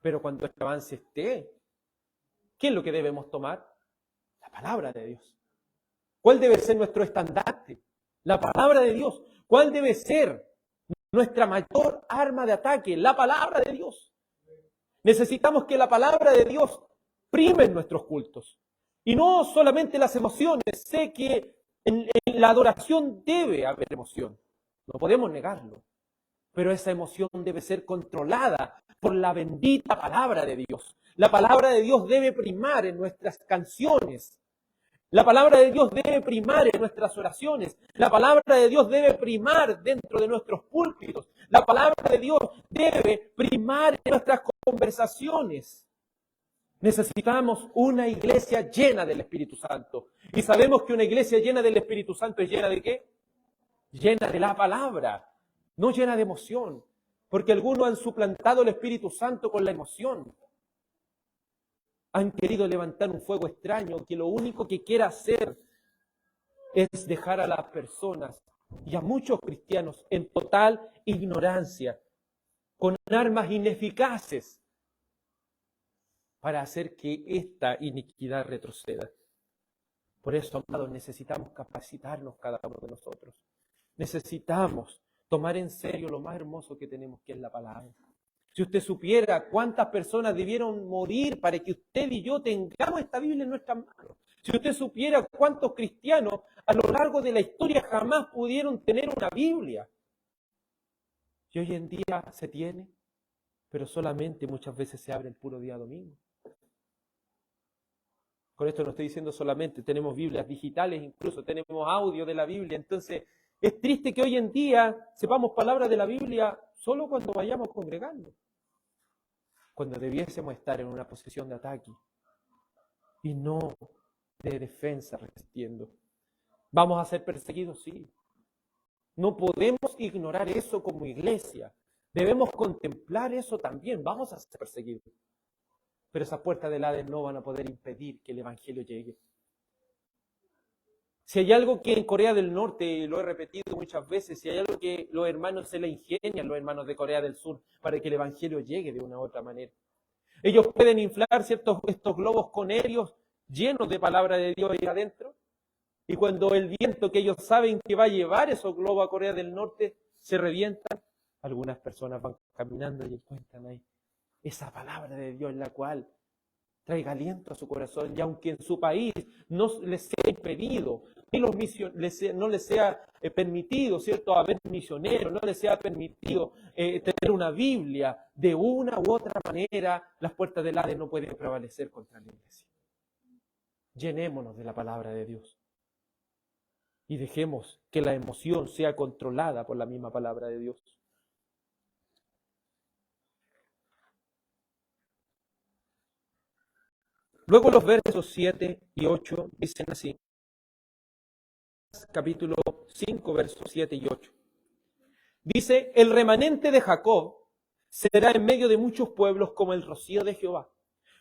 pero cuando este avance esté, ¿qué es lo que debemos tomar? La palabra de Dios. ¿Cuál debe ser nuestro estandarte? La palabra de Dios. ¿Cuál debe ser nuestra mayor arma de ataque? La palabra de Dios. Necesitamos que la palabra de Dios prime en nuestros cultos. Y no solamente las emociones. Sé que en la adoración debe haber emoción. No podemos negarlo. Pero esa emoción debe ser controlada por la bendita palabra de Dios. La palabra de Dios debe primar en nuestras canciones. La palabra de Dios debe primar en nuestras oraciones. La palabra de Dios debe primar dentro de nuestros púlpitos. La palabra de Dios debe primar en nuestras conversaciones. Necesitamos una iglesia llena del Espíritu Santo. Y sabemos que una iglesia llena del Espíritu Santo es llena ¿de qué? Llena de la palabra, no llena de emoción. Porque algunos han suplantado el Espíritu Santo con la emoción. Han querido levantar un fuego extraño que lo único que quiere hacer es dejar a las personas y a muchos cristianos en total ignorancia, con armas ineficaces para hacer que esta iniquidad retroceda. Por eso, amados, necesitamos capacitarnos cada uno de nosotros. Necesitamos tomar en serio lo más hermoso que tenemos, que es la palabra. Si usted supiera cuántas personas debieron morir para que usted y yo tengamos esta Biblia en nuestras manos. Si usted supiera cuántos cristianos a lo largo de la historia jamás pudieron tener una Biblia. Y hoy en día se tiene, pero solamente muchas veces se abre el puro día domingo. Con esto no estoy diciendo solamente, tenemos Biblias digitales, incluso tenemos audio de la Biblia. Entonces, es triste que hoy en día sepamos palabras de la Biblia solo cuando vayamos congregando, cuando debiésemos estar en una posición de ataque y no de defensa resistiendo. ¿Vamos a ser perseguidos? Sí. No podemos ignorar eso como iglesia. Debemos contemplar eso también. Vamos a ser perseguidos. Pero esas puertas del Hades no van a poder impedir que el Evangelio llegue. Si hay algo que en Corea del Norte, y lo he repetido muchas veces, si hay algo que los hermanos se le ingenian, los hermanos de Corea del Sur, para que el Evangelio llegue de una u otra manera. Ellos pueden inflar estos globos con helios llenos de palabra de Dios ahí adentro, y cuando el viento que ellos saben que va a llevar esos globos a Corea del Norte se revientan, algunas personas van caminando y encuentran ahí esa palabra de Dios, la cual traiga aliento a su corazón, y aunque en su país no les sea impedido, ni no les sea permitido, ¿cierto?, haber misioneros, no les sea permitido tener una Biblia, de una u otra manera, las puertas del Hades no pueden prevalecer contra la iglesia. Llenémonos de la palabra de Dios y dejemos que la emoción sea controlada por la misma palabra de Dios. Luego los versos 7 y 8 dicen así. Capítulo 5, versos 7 y 8. Dice, el remanente de Jacob será en medio de muchos pueblos como el rocío de Jehová,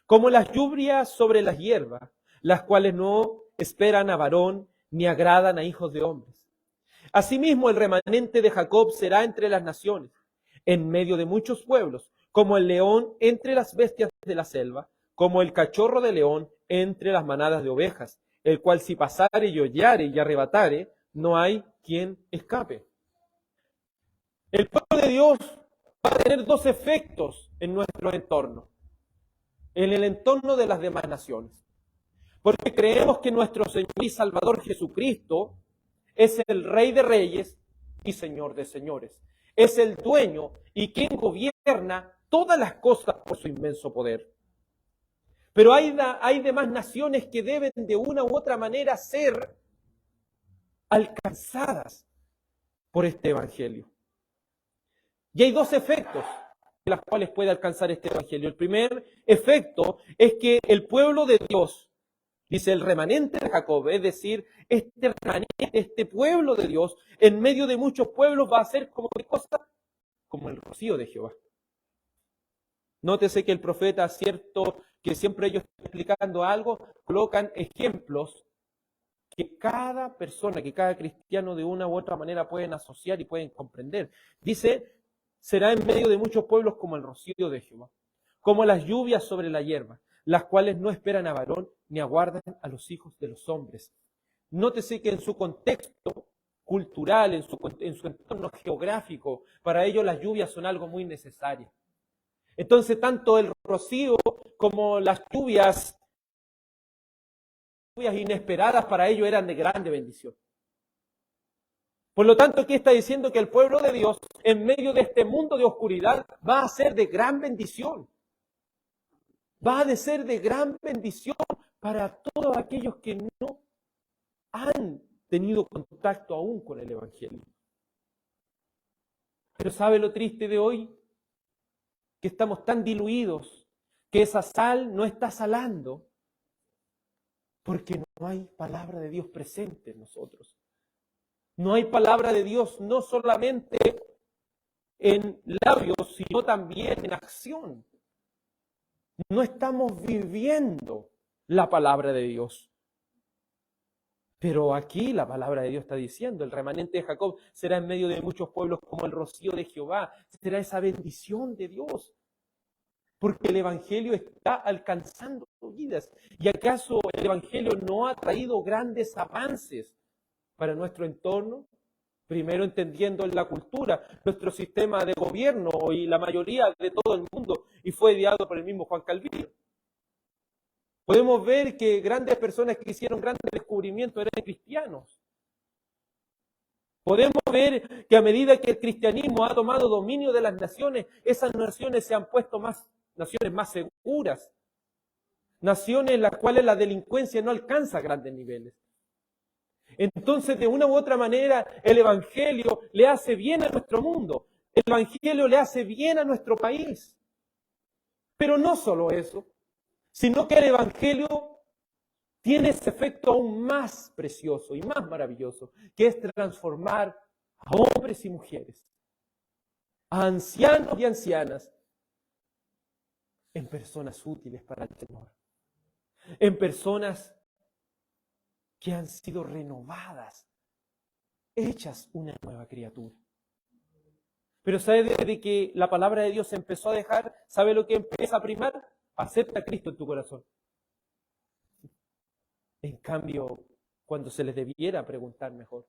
como las lluvias sobre las hierbas, las cuales no esperan a varón ni agradan a hijos de hombres. Asimismo, el remanente de Jacob será entre las naciones, en medio de muchos pueblos, como el león entre las bestias de la selva, como el cachorro de león entre las manadas de ovejas, el cual si pasare y hollare y arrebatare, no hay quien escape. El pueblo de Dios va a tener dos efectos en nuestro entorno, en el entorno de las demás naciones. Porque creemos que nuestro Señor y Salvador Jesucristo es el Rey de Reyes y Señor de Señores. Es el dueño y quien gobierna todas las cosas por su inmenso poder. Pero hay demás naciones que deben de una u otra manera ser alcanzadas por este evangelio. Y hay dos efectos de los cuales puede alcanzar este evangelio. El primer efecto es que el pueblo de Dios, dice el remanente de Jacob, es decir, este remanente, este pueblo de Dios, en medio de muchos pueblos va a ser como ¿qué cosa? Como el rocío de Jehová. Nótese que el profeta, cierto, que siempre ellos están explicando algo, colocan ejemplos que cada persona, que cada cristiano de una u otra manera pueden asociar y pueden comprender. Dice, será en medio de muchos pueblos como el rocío de Jehová, como las lluvias sobre la hierba, las cuales no esperan a varón ni aguardan a los hijos de los hombres. Nótese que en su contexto cultural, en su entorno geográfico, para ellos las lluvias son algo muy necesario. Entonces, tanto el rocío como las lluvias inesperadas para ellos eran de grande bendición. Por lo tanto, aquí está diciendo que el pueblo de Dios, en medio de este mundo de oscuridad, va a ser de gran bendición. Va a ser de gran bendición para todos aquellos que no han tenido contacto aún con el Evangelio. Pero ¿sabe lo triste de hoy? Que estamos tan diluidos que esa sal no está salando porque no hay palabra de Dios presente en nosotros. No hay palabra de Dios no solamente en labios, sino también en acción. No estamos viviendo la palabra de Dios. Pero aquí la palabra de Dios está diciendo, el remanente de Jacob será en medio de muchos pueblos como el rocío de Jehová. Será esa bendición de Dios. Porque el Evangelio está alcanzando vidas. ¿Y acaso el Evangelio no ha traído grandes avances para nuestro entorno? Primero entendiendo en la cultura, nuestro sistema de gobierno y la mayoría de todo el mundo, y fue ideado por el mismo Juan Calvino. Podemos ver que grandes personas que hicieron grandes descubrimientos eran cristianos. Podemos ver que a medida que el cristianismo ha tomado dominio de las naciones, esas naciones se han puesto naciones más seguras. Naciones en las cuales la delincuencia no alcanza grandes niveles. Entonces, de una u otra manera, el Evangelio le hace bien a nuestro mundo. El Evangelio le hace bien a nuestro país. Pero no solo eso, sino que el Evangelio tiene ese efecto aún más precioso y más maravilloso, que es transformar a hombres y mujeres, a ancianos y ancianas, en personas útiles para el Señor, en personas que han sido renovadas, hechas una nueva criatura. Pero ¿sabe desde que la palabra de Dios se empezó a dejar? ¿Sabe lo que empieza a primar? Acepta a Cristo en tu corazón. En cambio, cuando se les debiera preguntar mejor,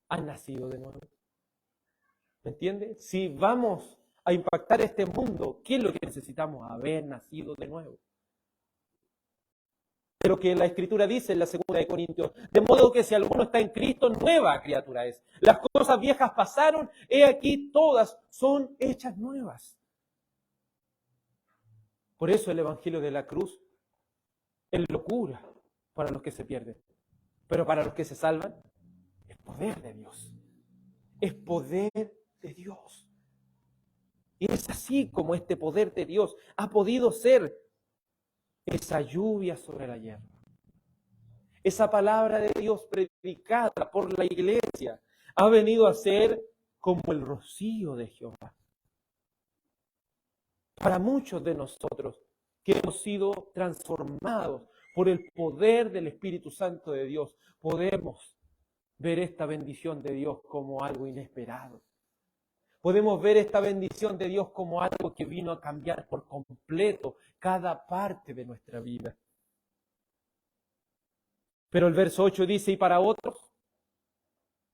¿han nacido de nuevo? ¿Me entiende? Si vamos a impactar este mundo, ¿qué es lo que necesitamos? Haber nacido de nuevo. Pero que la Escritura dice en la 2 de Corintios, de modo que si alguno está en Cristo, nueva criatura es. Las cosas viejas pasaron, he aquí todas son hechas nuevas. Por eso el Evangelio de la cruz es locura para los que se pierden. Pero para los que se salvan, es poder de Dios. Es poder de Dios. Y es así como este poder de Dios ha podido ser esa lluvia sobre la hierba. Esa palabra de Dios predicada por la iglesia ha venido a ser como el rocío de Jehová. Para muchos de nosotros que hemos sido transformados por el poder del Espíritu Santo de Dios, podemos ver esta bendición de Dios como algo inesperado. Podemos ver esta bendición de Dios como algo que vino a cambiar por completo cada parte de nuestra vida. Pero el verso 8 dice, y para otros,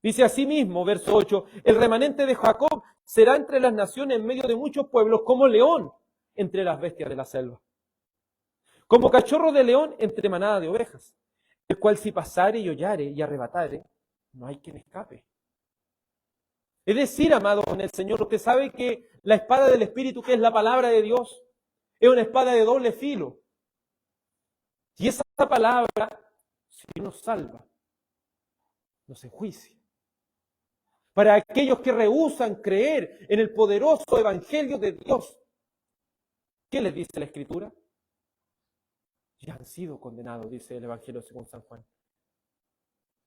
dice así mismo, verso 8, el remanente de Jacob será entre las naciones en medio de muchos pueblos como león entre las bestias de la selva. Como cachorro de león entre manada de ovejas, el cual si pasare y hollare y arrebatare, no hay quien escape. Es decir, amado con el Señor, usted sabe que la espada del Espíritu, que es la palabra de Dios, es una espada de doble filo. Y esa palabra, si nos salva, nos enjuicia. Para aquellos que rehúsan creer en el poderoso evangelio de Dios, ¿qué les dice la Escritura? Ya han sido condenados, dice el Evangelio según San Juan.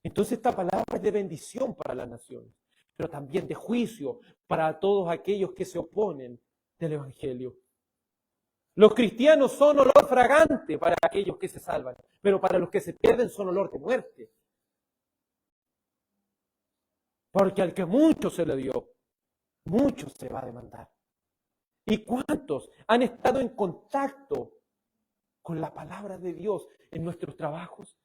Entonces esta palabra es de bendición para las naciones, pero también de juicio para todos aquellos que se oponen del Evangelio. Los cristianos son olor fragante para aquellos que se salvan, pero para los que se pierden son olor de muerte. Porque al que mucho se le dio, mucho se va a demandar. ¿Y cuántos han estado en contacto con la palabra de Dios en nuestros trabajos?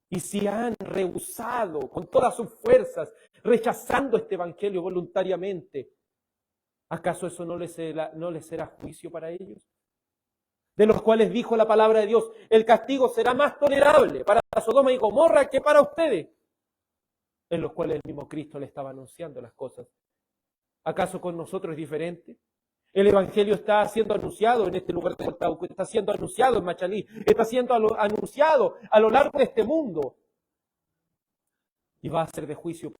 Y si han rehusado con todas sus fuerzas, rechazando este evangelio voluntariamente, ¿acaso eso no les será juicio para ellos? De los cuales dijo la palabra de Dios, el castigo será más tolerable para Sodoma y Gomorra que para ustedes, en los cuales el mismo Cristo le estaba anunciando las cosas. ¿Acaso con nosotros es diferente? El evangelio está siendo anunciado en este lugar de Hualtauco, está siendo anunciado en Machalí, está siendo anunciado a lo largo de este mundo. Y va a ser de juicio.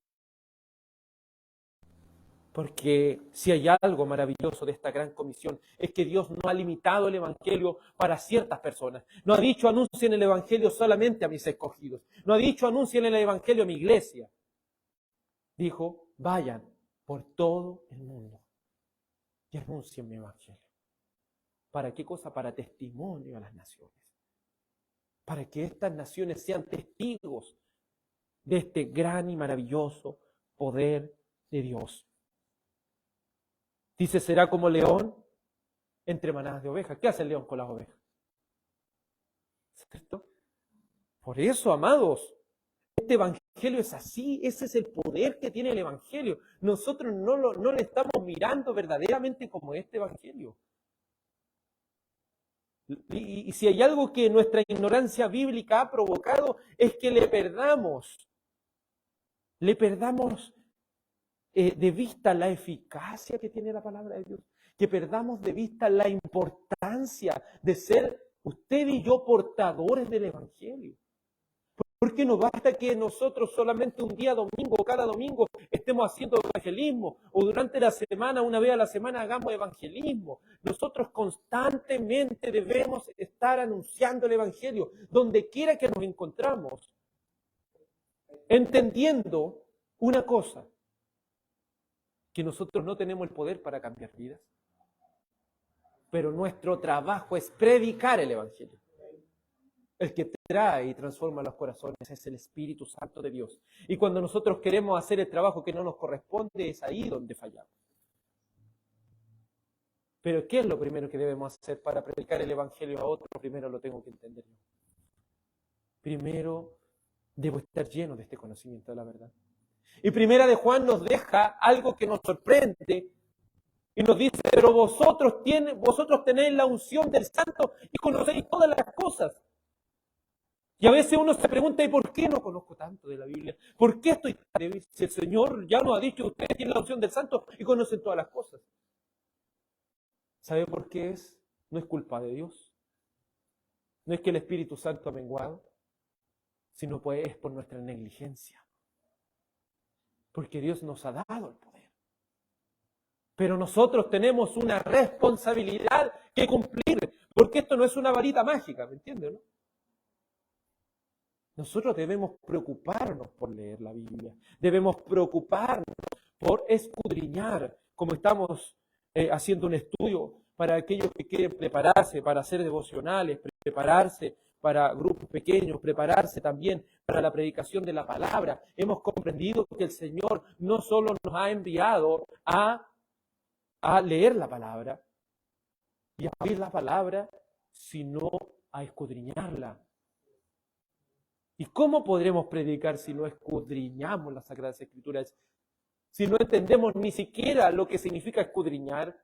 Porque si hay algo maravilloso de esta gran comisión, es que Dios no ha limitado el evangelio para ciertas personas. No ha dicho anuncien el evangelio solamente a mis escogidos. No ha dicho anuncien el evangelio a mi iglesia. Dijo, vayan por todo el mundo y anuncien mi evangelio. ¿Para qué cosa? Para testimonio a las naciones. Para que estas naciones sean testigos de este gran y maravilloso poder de Dios. Dice, será como león entre manadas de ovejas. ¿Qué hace el león con las ovejas? ¿Cierto? Por eso, amados, este evangelio es así, ese es el poder que tiene el evangelio. Nosotros no le estamos mirando verdaderamente como este evangelio. Y si hay algo que nuestra ignorancia bíblica ha provocado, es que le perdamos de vista la eficacia que tiene la palabra de Dios, que perdamos de vista la importancia de ser usted y yo portadores del evangelio. Porque no basta que nosotros solamente un día domingo o cada domingo estemos haciendo evangelismo o durante la semana, una vez a la semana hagamos evangelismo. Nosotros constantemente debemos estar anunciando el evangelio donde quiera que nos encontramos, entendiendo una cosa, que nosotros no tenemos el poder para cambiar vidas, pero nuestro trabajo es predicar el evangelio. El que trae y transforma los corazones es el Espíritu Santo de Dios. Y cuando nosotros queremos hacer el trabajo que no nos corresponde, es ahí donde fallamos. Pero ¿qué es lo primero que debemos hacer para predicar el evangelio a otros? Primero lo tengo que entender yo. Primero debo estar lleno de este conocimiento de la verdad. Y Primera de Juan nos deja algo que nos sorprende y nos dice, pero vosotros tenéis la unción del Santo y conocéis todas las cosas. Y a veces uno se pregunta, ¿y por qué no conozco tanto de la Biblia? ¿Por qué estoy tan débil? Si el Señor ya nos ha dicho, ustedes tienen la unción del Santo y conocen todas las cosas. ¿Sabe por qué es? No es culpa de Dios. No es que el Espíritu Santo ha menguado, sino pues es por nuestra negligencia. Porque Dios nos ha dado el poder. Pero nosotros tenemos una responsabilidad que cumplir, porque esto no es una varita mágica, ¿me entiendes, no? Nosotros debemos preocuparnos por leer la Biblia, debemos preocuparnos por escudriñar, como estamos haciendo un estudio para aquellos que quieren prepararse para hacer devocionales, prepararse para grupos pequeños, prepararse también para la predicación de la palabra. Hemos comprendido que el Señor no solo nos ha enviado a leer la palabra y a oír la palabra, sino a escudriñarla. ¿Y cómo podremos predicar si no escudriñamos las Sagradas Escrituras? Si no entendemos ni siquiera lo que significa escudriñar.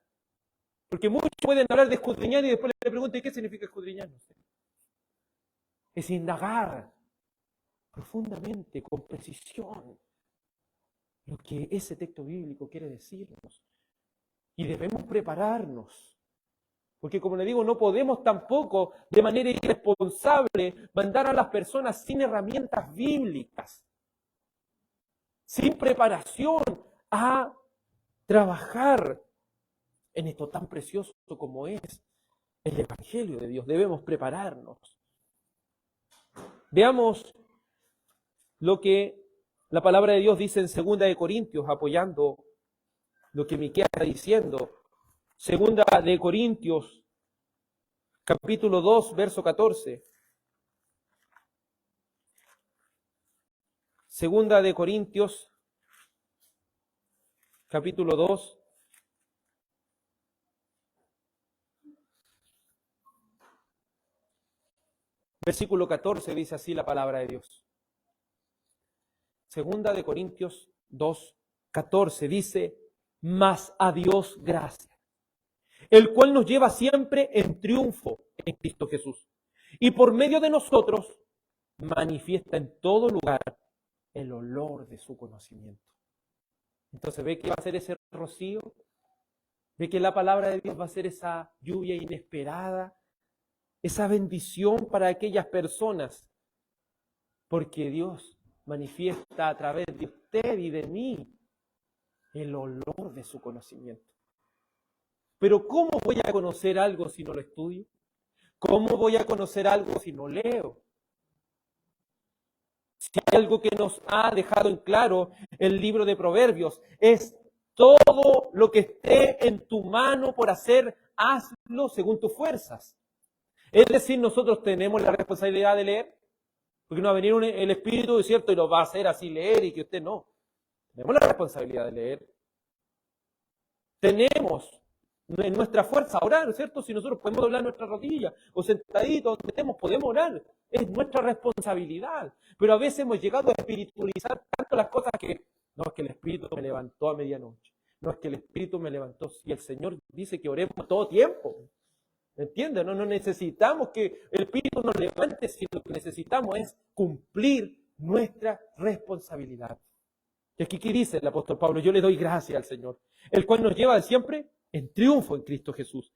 Porque muchos pueden hablar de escudriñar y después le preguntan ¿qué significa escudriñar? No sé. Es indagar profundamente, con precisión, lo que ese texto bíblico quiere decirnos. Y debemos prepararnos. Porque como le digo, no podemos tampoco de manera irresponsable mandar a las personas sin herramientas bíblicas, sin preparación a trabajar en esto tan precioso como es el Evangelio de Dios. Debemos prepararnos. Veamos lo que la palabra de Dios dice en 2 de Corintios, apoyando lo que Miqueas está diciendo. 2 de Corintios, capítulo 2, verso 14. 2 de Corintios, capítulo 2, versículo 14, dice así la palabra de Dios. 2 de Corintios 2, 14 dice, mas a Dios gracias, el cual nos lleva siempre en triunfo en Cristo Jesús. Y por medio de nosotros manifiesta en todo lugar el olor de su conocimiento. Entonces, ¿ve que va a ser ese rocío? ¿Ve que la palabra de Dios va a ser esa lluvia inesperada? Esa bendición para aquellas personas. Porque Dios manifiesta a través de usted y de mí el olor de su conocimiento. Pero ¿cómo voy a conocer algo si no lo estudio? ¿Cómo voy a conocer algo si no leo? Si hay algo que nos ha dejado en claro el libro de Proverbios, es todo lo que esté en tu mano por hacer, hazlo según tus fuerzas. Es decir, nosotros tenemos la responsabilidad de leer, porque no va a venir el Espíritu, ¿cierto? Y lo va a hacer así leer y que usted no. Tenemos la responsabilidad de leer. Tenemos en nuestra fuerza orar, ¿cierto? Si nosotros podemos doblar nuestra rodilla o sentaditos donde estemos, podemos orar. Es nuestra responsabilidad. Pero a veces hemos llegado a espiritualizar tanto las cosas que no es que el Espíritu me levantó a medianoche. No es que el Espíritu me levantó. Y el Señor dice que oremos todo tiempo. ¿Entiendes? No necesitamos que el Espíritu nos levante, sino lo que necesitamos es cumplir nuestra responsabilidad. Y aquí, ¿qué dice el apóstol Pablo? Yo le doy gracias al Señor, el cual nos lleva siempre en triunfo en Cristo Jesús.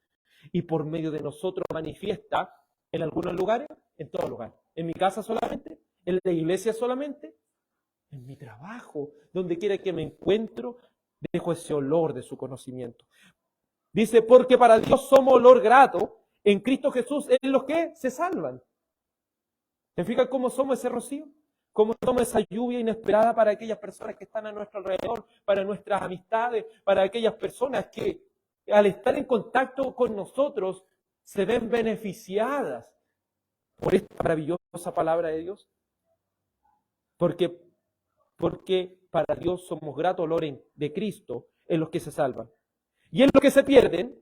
Y por medio de nosotros manifiesta en algunos lugares, en todo lugar. En mi casa solamente, en la iglesia solamente, en mi trabajo, donde quiera que me encuentro, dejo ese olor de su conocimiento. Dice, porque para Dios somos olor grato en Cristo Jesús en los que se salvan. ¿Se fijan cómo somos ese rocío? ¿Cómo somos esa lluvia inesperada para aquellas personas que están a nuestro alrededor, para nuestras amistades, para aquellas personas que al estar en contacto con nosotros se ven beneficiadas por esta maravillosa palabra de Dios? Porque para Dios somos grato olor de Cristo en los que se salvan. Y en los que se pierden,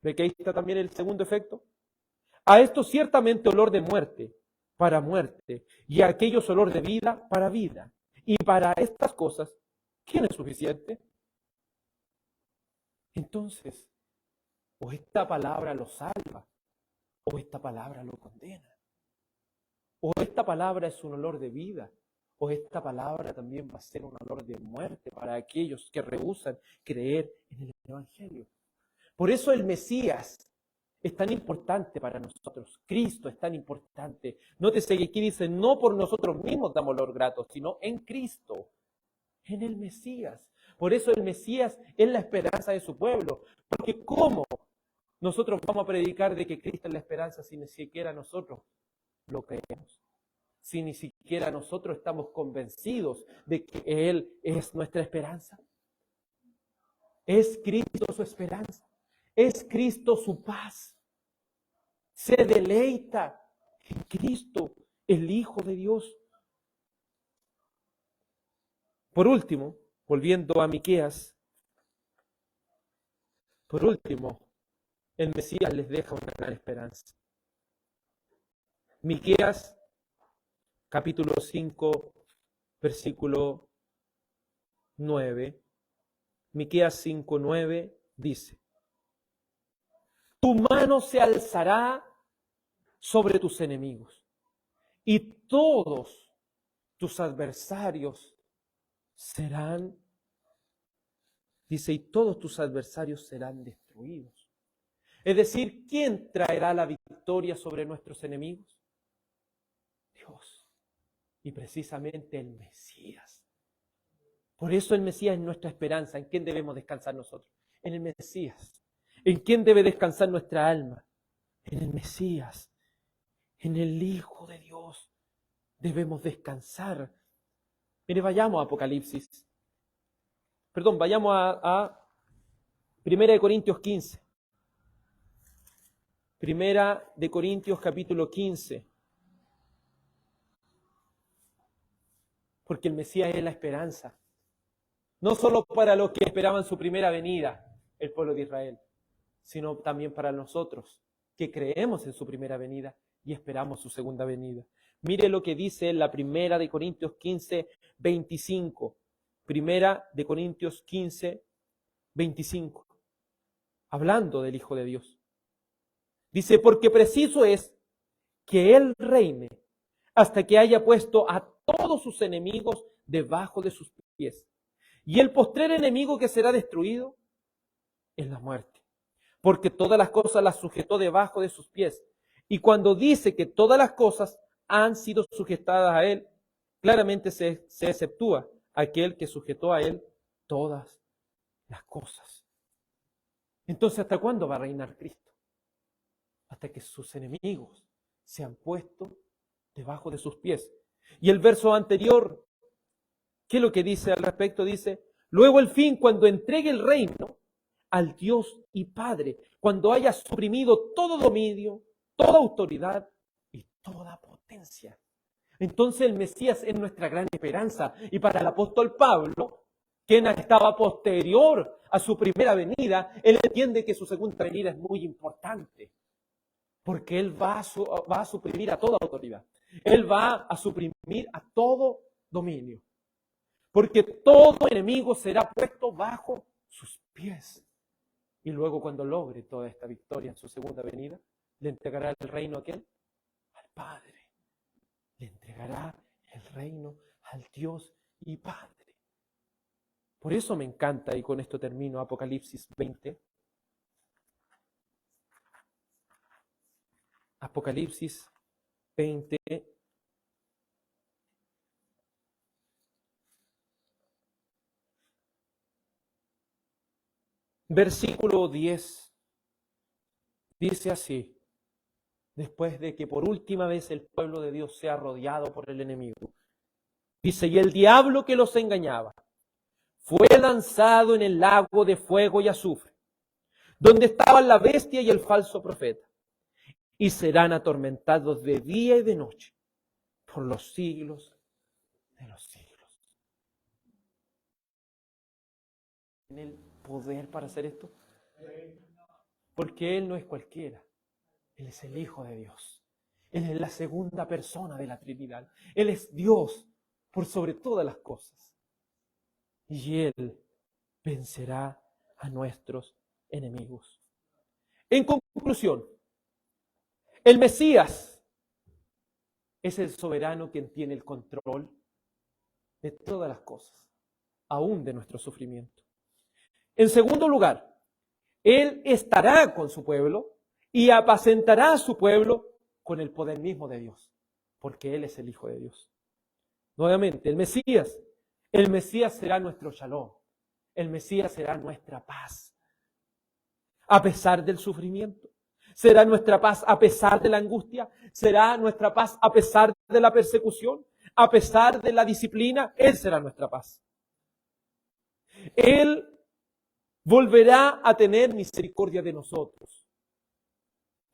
¿ve que ahí está también el segundo efecto? A esto ciertamente olor de muerte, para muerte, y a aquellos olor de vida, para vida. Y para estas cosas, ¿quién es suficiente? Entonces, o esta palabra lo salva, o esta palabra lo condena. O esta palabra es un olor de vida, o esta palabra también va a ser un olor de muerte para aquellos que rehúsan creer en el Evangelio. Por eso el Mesías es tan importante para nosotros. Cristo es tan importante. Nótese que aquí dice, no por nosotros mismos damos olor grato, sino en Cristo, en el Mesías. Por eso el Mesías es la esperanza de su pueblo. Porque ¿cómo nosotros vamos a predicar de que Cristo es la esperanza si ni siquiera nosotros lo creemos? Si ni siquiera siquiera nosotros estamos convencidos de que Él es nuestra esperanza. Es Cristo su esperanza. Es Cristo su paz. Se deleita en Cristo, el Hijo de Dios. Por último, volviendo a Miqueas, por último, el Mesías les deja una gran esperanza. Miqueas, capítulo 5, versículo 9. Miqueas 5:9 dice: tu mano se alzará sobre tus enemigos y todos tus adversarios serán, dice, y todos tus adversarios serán destruidos. Es decir, ¿quién traerá la victoria sobre nuestros enemigos? Dios. Y precisamente el Mesías. Por eso el Mesías es nuestra esperanza. ¿En quién debemos descansar nosotros? En el Mesías. ¿En quién debe descansar nuestra alma? En el Mesías. En el Hijo de Dios debemos descansar. Mire, vayamos a Apocalipsis. Perdón, vayamos a 1 Corintios 15. 1 Corintios capítulo 15. Porque el Mesías es la esperanza. No solo para los que esperaban su primera venida, el pueblo de Israel, sino también para nosotros, que creemos en su primera venida y esperamos su segunda venida. Mire lo que dice en la 1 Corintios 15, 25. 1 Corintios 15, 25. Hablando del Hijo de Dios. Dice, porque preciso es que Él reine hasta que haya puesto a todos sus enemigos debajo de sus pies. Y el postrer enemigo que será destruido es la muerte. Porque todas las cosas las sujetó debajo de sus pies. Y cuando dice que todas las cosas han sido sujetadas a Él, claramente se exceptúa aquel que sujetó a Él todas las cosas. Entonces, ¿hasta cuándo va a reinar Cristo? Hasta que sus enemigos sean puestos debajo de sus pies. Y el verso anterior, ¿qué es lo que dice al respecto? Dice, luego el fin, cuando entregue el reino al Dios y Padre, cuando haya suprimido todo dominio, toda autoridad y toda potencia. Entonces el Mesías es nuestra gran esperanza. Y para el apóstol Pablo, quien estaba posterior a su primera venida, él entiende que su segunda venida es muy importante. Porque Él va a suprimir a toda autoridad. Él va a suprimir a todo dominio. Porque todo enemigo será puesto bajo sus pies. Y luego cuando logre toda esta victoria en su segunda venida, le entregará el reino a ¿quién? Al Padre. Le entregará el reino al Dios y Padre. Por eso me encanta, y con esto termino, Apocalipsis 20. Apocalipsis 20. Versículo 10. Dice así, después de que por última vez el pueblo de Dios sea rodeado por el enemigo. Dice, y el diablo que los engañaba fue lanzado en el lago de fuego y azufre, donde estaban la bestia y el falso profeta, y serán atormentados de día y de noche por los siglos de los siglos. ¿Tiene el poder para hacer esto? Porque Él no es cualquiera. Él es el Hijo de Dios. Él es la segunda persona de la Trinidad. Él es Dios por sobre todas las cosas. Y Él vencerá a nuestros enemigos. En conclusión, el Mesías es el soberano quien tiene el control de todas las cosas, aún de nuestro sufrimiento. En segundo lugar, Él estará con su pueblo y apacentará a su pueblo con el poder mismo de Dios, porque Él es el Hijo de Dios. Nuevamente, el Mesías será nuestro shalom, el Mesías será nuestra paz, a pesar del sufrimiento. Será nuestra paz a pesar de la angustia, será nuestra paz a pesar de la persecución, a pesar de la disciplina, Él será nuestra paz. Él volverá a tener misericordia de nosotros.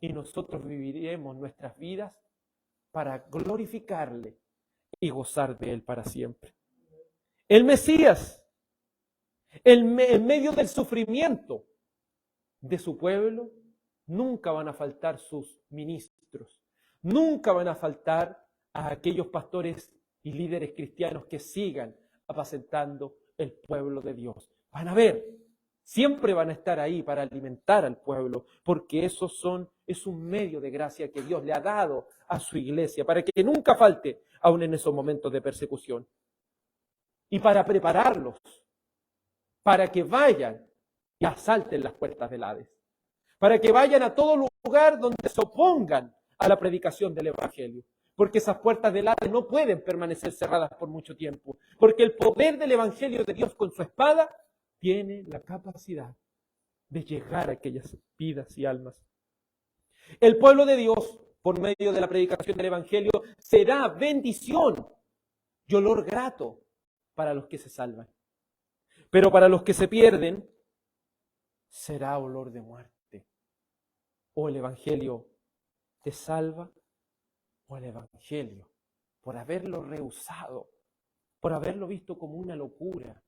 Y nosotros viviremos nuestras vidas para glorificarle y gozar de Él para siempre. El Mesías, en medio del sufrimiento de su pueblo, nunca van a faltar sus ministros. Nunca van a faltar a aquellos pastores y líderes cristianos que sigan apacentando el pueblo de Dios. Van a ver, siempre van a estar ahí para alimentar al pueblo, porque es un medio de gracia que Dios le ha dado a su iglesia, para que nunca falte, aún en esos momentos de persecución. Y para prepararlos, para que vayan y asalten las puertas del Hades, para que vayan a todo lugar donde se opongan a la predicación del Evangelio, porque esas puertas del Hades no pueden permanecer cerradas por mucho tiempo, porque el poder del Evangelio de Dios con su espada tiene la capacidad de llegar a aquellas vidas y almas. El pueblo de Dios, por medio de la predicación del Evangelio, será bendición y olor grato para los que se salvan. Pero para los que se pierden, será olor de muerte. O el Evangelio te salva, o el Evangelio, por haberlo rehusado, por haberlo visto como una locura,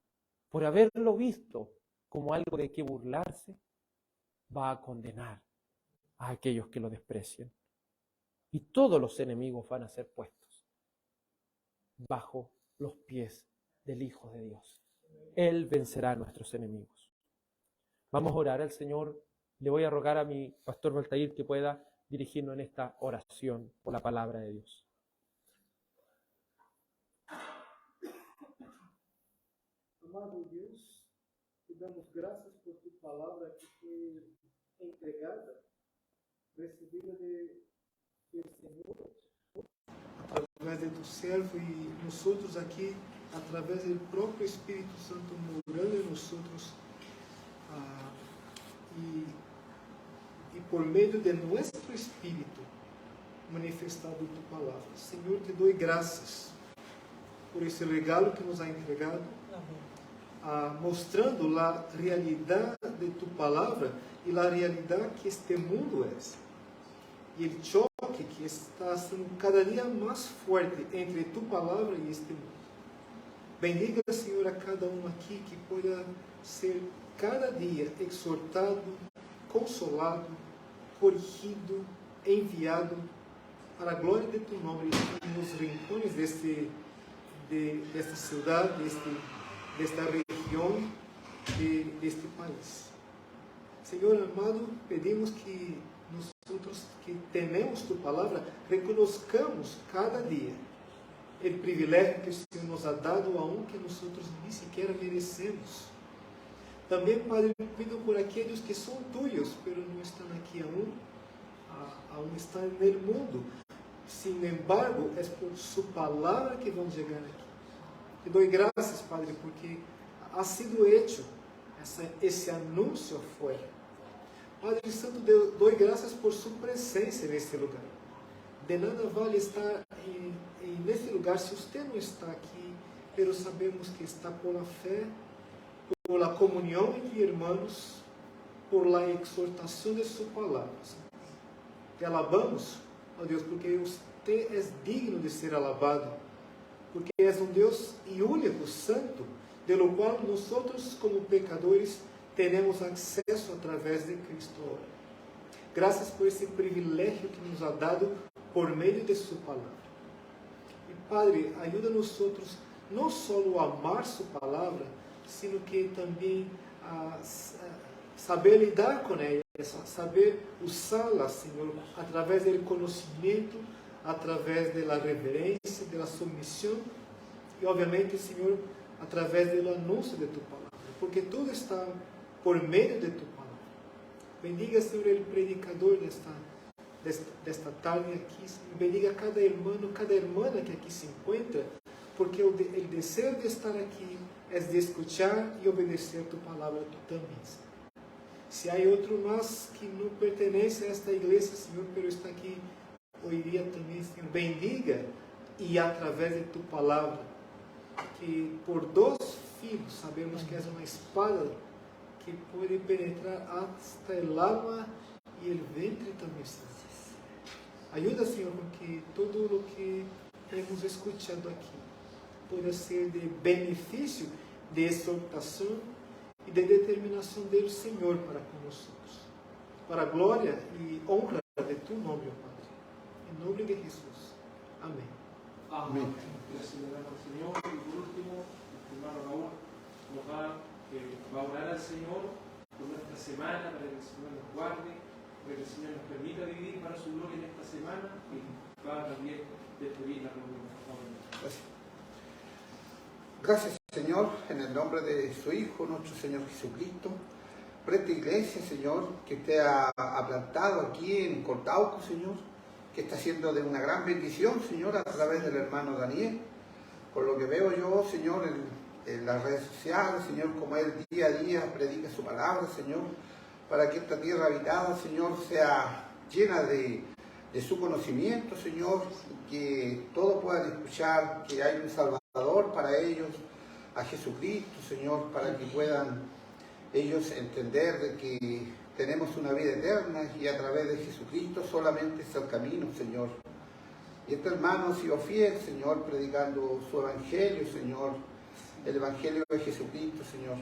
por haberlo visto como algo de que burlarse, va a condenar a aquellos que lo desprecian. Y todos los enemigos van a ser puestos bajo los pies del Hijo de Dios. Él vencerá a nuestros enemigos. Vamos a orar al Señor. Le voy a rogar a mi pastor Baltair que pueda dirigirnos en esta oración por la palabra de Dios. Amado Deus, te damos graças por tu palavra que foi entregada, recebida do Senhor, através de tu servo e nós outros aqui, através do próprio Espírito Santo morando em nós outros, e por meio de nosso Espírito manifestado em tu palavra. Senhor, te dou graças por esse regalo que nos ha entregado. Mostrando a realidade de tu palavra e a realidade que este mundo é. E o choque que está sendo cada dia mais forte entre tu palavra e este mundo. Bendiga, Senhor, a cada um aqui que pueda ser cada dia exortado, consolado, corrigido, enviado para a glória de tu nome nos rincones desta cidade, desta região, deste país. Senhor amado, pedimos que nós que temos tu palavra, reconozcamos cada dia o privilégio que o Senhor nos ha dado a um que nós nem sequer merecemos. Também, Padre, pido por aqueles que são tuyos, mas não estão aqui aún estão no mundo. Sin embargo, é por sua palavra que vão chegar aqui. Te dou graças, Padre, porque ha sido hecho esse anúncio afuera. Padre Santo, dou graças por sua presença neste lugar. De nada vale estar nesse lugar se você não está aqui, mas sabemos que está por la fé, por la comunhão entre irmãos, por la exortação de sua palavra. Te alabamos, ó Deus, porque você é digno de ser alabado, porque és um Deus e único, santo, de lo qual nós, como pecadores, temos acesso através de Cristo. Graças por esse privilégio que nos ha dado por meio de sua palavra. E Padre, ajuda-nos não só a amar sua palavra, sino que também a saber lidar com ela, saber usá-la, Senhor, através do conhecimento, através da reverência, da submissão e, obviamente, Senhor, através do anúncio de tu palavra, porque tudo está por meio de tu palavra. Bendiga, Senhor, o predicador desta tarde aqui, Senhor. Bendiga cada irmão, cada irmã que aqui se encontra, porque o desejo de estar aqui é de escuchar e obedecer tu palavra tu também, Senhor. Se há outro mais que não pertence a esta igreja, Senhor, pero está aqui hoje dia também, Senhor, bendiga y a través de tu palabra, que por dos filos sabemos que es una espada que puede penetrar hasta el alma y el vientre también. Ayuda, Señor, que todo lo que hemos escuchado aquí pueda ser de beneficio, de exhortación y de determinación del Señor para con nosotros, para gloria y honra de tu nombre, Padre. En nombre de Jesús. Amén. Amén. Gracias le damos al Señor. Y por último, el hermano Raúl nos va a orar al Señor por nuestra semana, para que el Señor nos guarde, para que el Señor nos permita vivir para su gloria en esta semana y va también despedir la reunión. Gracias. Gracias, Señor, en el nombre de su Hijo, nuestro Señor Jesucristo, por esta iglesia, Señor, que te ha plantado aquí en Cortauco, Señor, que está siendo de una gran bendición, Señor, a través del hermano Daniel. Por lo que veo yo, Señor, en las redes sociales, Señor, como él día a día predica su palabra, Señor, para que esta tierra habitada, Señor, sea llena de su conocimiento, Señor, que todos puedan escuchar que hay un Salvador para ellos, a Jesucristo, Señor, para que puedan ellos entender de que tenemos una vida eterna y a través de Jesucristo solamente es el camino, Señor. Y este hermano ha sido fiel, Señor, predicando su evangelio, Señor, el evangelio de Jesucristo, Señor.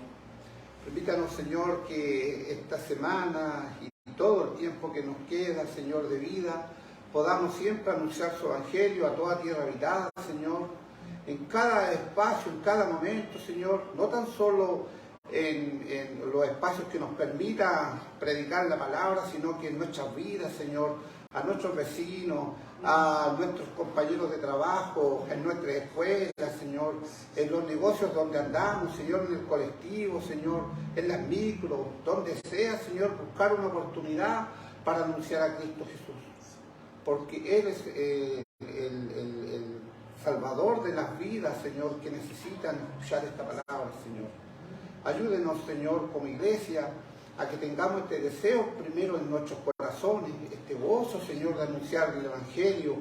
Permítanos, Señor, que esta semana y todo el tiempo que nos queda, Señor, de vida, podamos siempre anunciar su evangelio a toda tierra habitada, Señor, en cada espacio, en cada momento, Señor, no tan solo en los espacios que nos permita predicar la palabra, sino que en nuestras vidas, Señor, a nuestros vecinos, a nuestros compañeros de trabajo, en nuestras escuelas, Señor, en los negocios donde andamos, Señor, en el colectivo, Señor, en las micros, donde sea, Señor, buscar una oportunidad para anunciar a Cristo Jesús. Porque Él es el Salvador de las vidas, Señor, que necesitan escuchar esta palabra, Señor. Ayúdenos, Señor, como iglesia, a que tengamos este deseo primero en nuestros corazones, este gozo, Señor, de anunciar el Evangelio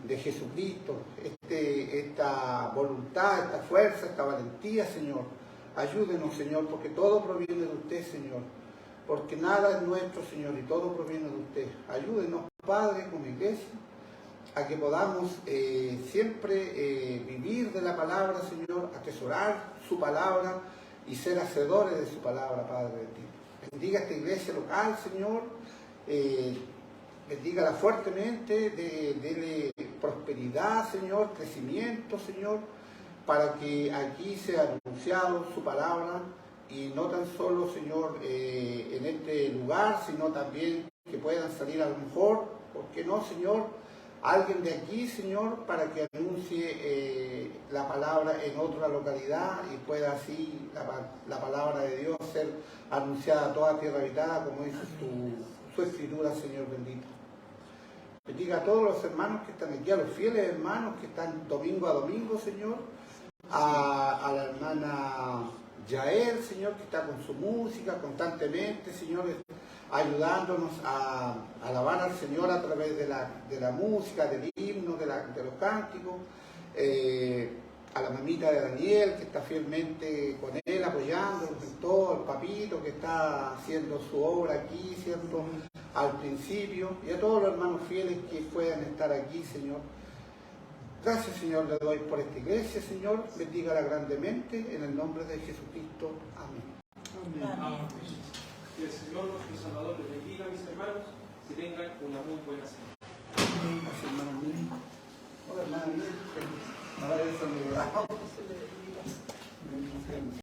de Jesucristo, esta voluntad, esta fuerza, esta valentía, Señor. Ayúdenos, Señor, porque todo proviene de usted, Señor, porque nada es nuestro, Señor, y todo proviene de usted. Ayúdenos, Padre, como iglesia, a que podamos siempre vivir de la palabra, Señor, atesorar su palabra y ser hacedores de su palabra, Padre bendito. Bendiga esta iglesia local, Señor, bendígala fuertemente, dele prosperidad, Señor, crecimiento, Señor, para que aquí sea anunciado su palabra y no tan solo, Señor, en este lugar, sino también que puedan salir a lo mejor, ¿por qué no, Señor? Alguien de aquí, Señor, para que anuncie la palabra en otra localidad y pueda así la palabra de Dios ser anunciada a toda tierra habitada, como dice su escritura, Señor bendito. Bendiga a todos los hermanos que están aquí, a los fieles hermanos que están domingo a domingo, Señor, a la hermana Yael, Señor, que está con su música constantemente, Señor, ayudándonos a alabar al Señor a través de la música, del himno, de los cánticos, a la mamita de Daniel, que está fielmente con él, apoyándonos en todo, el papito que está haciendo su obra aquí, ¿cierto?, al principio, y a todos los hermanos fieles que puedan estar aquí, Señor. Gracias, Señor, le doy por esta iglesia, Señor, bendígala grandemente, en el nombre de Jesucristo. Amén. Amén. Amén. Que el Señor nuestro Salvador les bendiga, mis hermanos, que tengan una muy buena semana. Gracias, hermano mío. Hola, hermano mío.